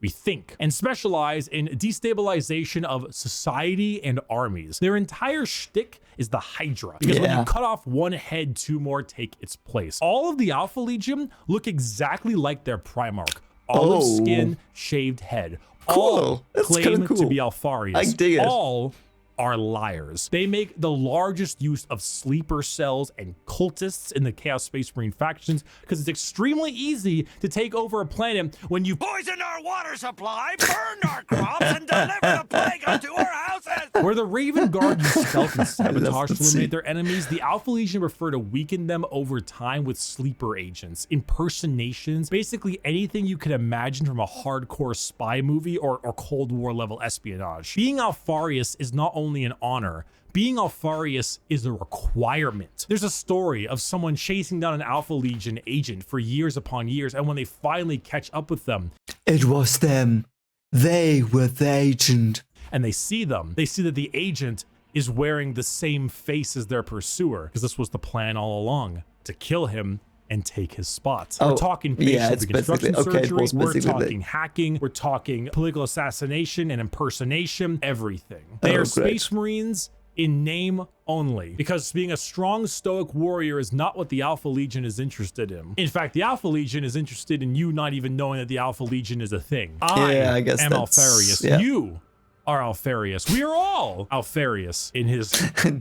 [SPEAKER 2] we think, and specialize in destabilization of society and armies. Their entire shtick is the Hydra, because when you cut off one head, two more take its place. All of the Alpha Legion look exactly like their Primarch. Olive skin, shaved head. All claim to be Alfarius.
[SPEAKER 1] I dig it.
[SPEAKER 2] All are liars. They make the largest use of sleeper cells and cultists in the Chaos Space Marine factions because it's extremely easy to take over a planet when you
[SPEAKER 10] Poison our water supply, burn our crops, and deliver the plague unto our houses.
[SPEAKER 2] Where the Raven Guard use stealth and sabotage to eliminate their enemies, the Alpha Legion prefer to weaken them over time with sleeper agents, impersonations, basically anything you can imagine from a hardcore spy movie or Cold War level espionage. Being Alfarius is not only an honor, being Alfarius is a requirement. There's a story of someone chasing down an Alpha Legion agent for years upon years, and when they finally catch up with them,
[SPEAKER 1] it was them. They were the agent.
[SPEAKER 2] And they see them. They see that the agent is wearing the same face as their pursuer, because this was the plan all along, to kill him and take his spot. We're talking facial reconstruction surgery, we're talking hacking, we're talking political assassination and impersonation, everything. They are Space Marines in name only, because being a strong stoic warrior is not what the Alpha Legion is interested in. In fact, the Alpha Legion is interested in you not even knowing that the Alpha Legion is a thing. I am Alfarius. You are Alfarius. We are all Alfarius in his...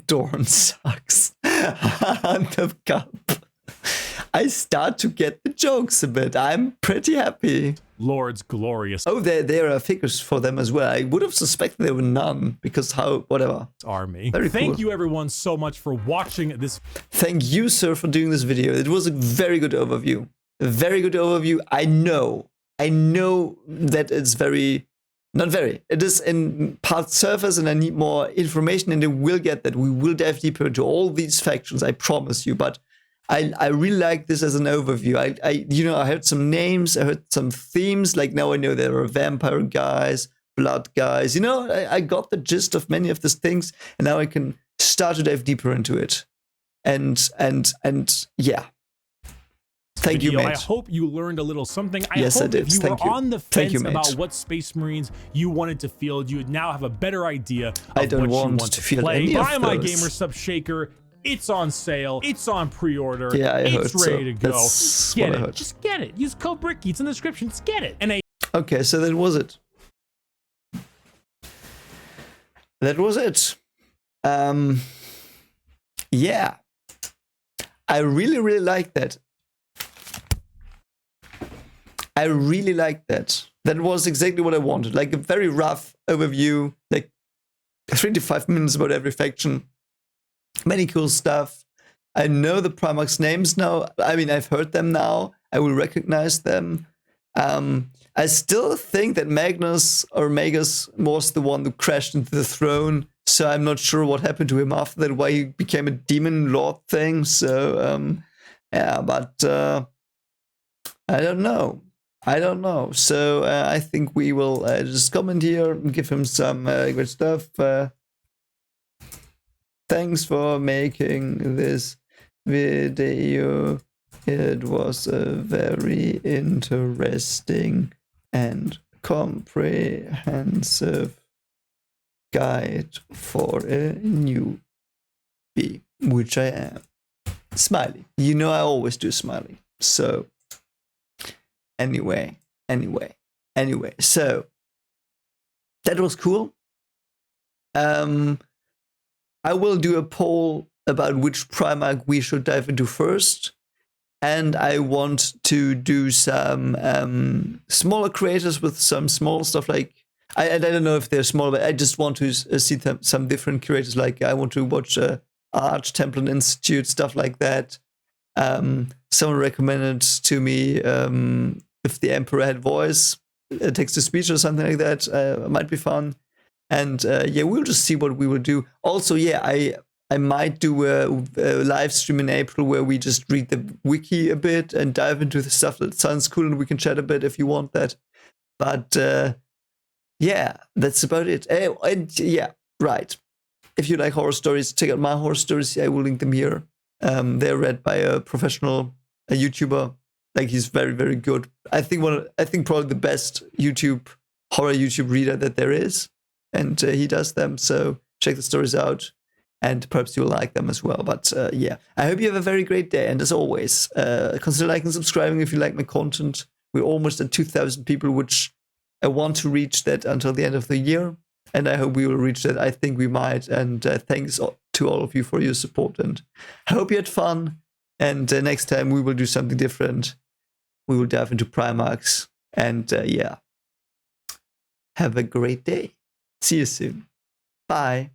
[SPEAKER 1] Dorn sucks. Hand of Cup. I start to get the jokes a bit. I'm pretty happy.
[SPEAKER 2] Lords glorious.
[SPEAKER 1] Oh, there are figures for them as well. I would have suspected there were none, because whatever.
[SPEAKER 2] Army.
[SPEAKER 1] Very
[SPEAKER 2] Thank
[SPEAKER 1] cool.
[SPEAKER 2] you everyone so much for watching this.
[SPEAKER 1] Thank you, sir, for doing this video. It was a very good overview. A very good overview. I know that it's it is in part surface, and I need more information, and I will get that. We will dive deeper into all these factions, I promise you, but I really like this as an overview. I heard some names, I heard some themes, like now I know there are vampire guys, blood guys, I got the gist of many of these things, and now I can start to dive deeper into it. And yeah. Thank you, mate.
[SPEAKER 2] I hope you learned a little something.
[SPEAKER 1] Yes, I did.
[SPEAKER 2] If you were on the fence
[SPEAKER 1] you,
[SPEAKER 2] about what Space Marines you wanted to field, you would now have a better idea of
[SPEAKER 1] I don't
[SPEAKER 2] what
[SPEAKER 1] want
[SPEAKER 2] you want
[SPEAKER 1] to
[SPEAKER 2] to
[SPEAKER 1] field
[SPEAKER 2] play.
[SPEAKER 1] any of
[SPEAKER 2] Buy my
[SPEAKER 1] those.
[SPEAKER 2] Gamer Sub Shaker. It's on sale. It's on pre-order.
[SPEAKER 1] Yeah, I heard
[SPEAKER 2] it's ready to go.
[SPEAKER 1] That's
[SPEAKER 2] Get
[SPEAKER 1] what I
[SPEAKER 2] it.
[SPEAKER 1] heard.
[SPEAKER 2] Just get it. Use code Bricky. It's in the description. Just get it. And
[SPEAKER 1] okay, so that was it. That was it. Yeah. I really, really like that. I really like that. That was exactly what I wanted. Like a very rough overview, like 3 to 5 minutes about every faction. Many cool stuff. I know the Primarch's names now. I mean, I've heard them now. I will recognize them. I still think that Magus was the one who crashed into the throne. So I'm not sure what happened to him after that, why he became a demon lord thing. So, yeah, but I don't know. So I think we will just comment here and give him some good stuff. Thanks for making this video. It was a very interesting and comprehensive guide for a newbie, which I am. Smiley. I always do smiley. So, anyway. So, that was cool. I will do a poll about which Primarch we should dive into first. And I want to do some smaller creators with some small stuff like I don't know if they're small, but I just want to see some different creators. Like I want to watch Arch, Temple and Institute, stuff like that. Someone recommended to me if the Emperor had voice, text to speech or something like that. Might be fun. And yeah, we'll just see what we will do. Also, yeah, I might do a live stream in April where we just read the wiki a bit and dive into the stuff that sounds cool, and we can chat a bit if you want that. But yeah, that's about it. And yeah, right. If you like horror stories, check out my horror stories. I will link them here. They're read by a professional YouTuber. Like he's very, very good. I think probably the best horror YouTube reader that there is, and he does them. So check the stories out, and perhaps you'll like them as well. But yeah, I hope you have a very great day. And as always, consider liking and subscribing if you like my content. We're almost at 2,000 people, which I want to reach that until the end of the year. And I hope we will reach that. I think we might. And thanks to all of you for your support. And I hope you had fun. And next time we will do something different. We will dive into Primarchs. And yeah, have a great day. See you soon. Bye.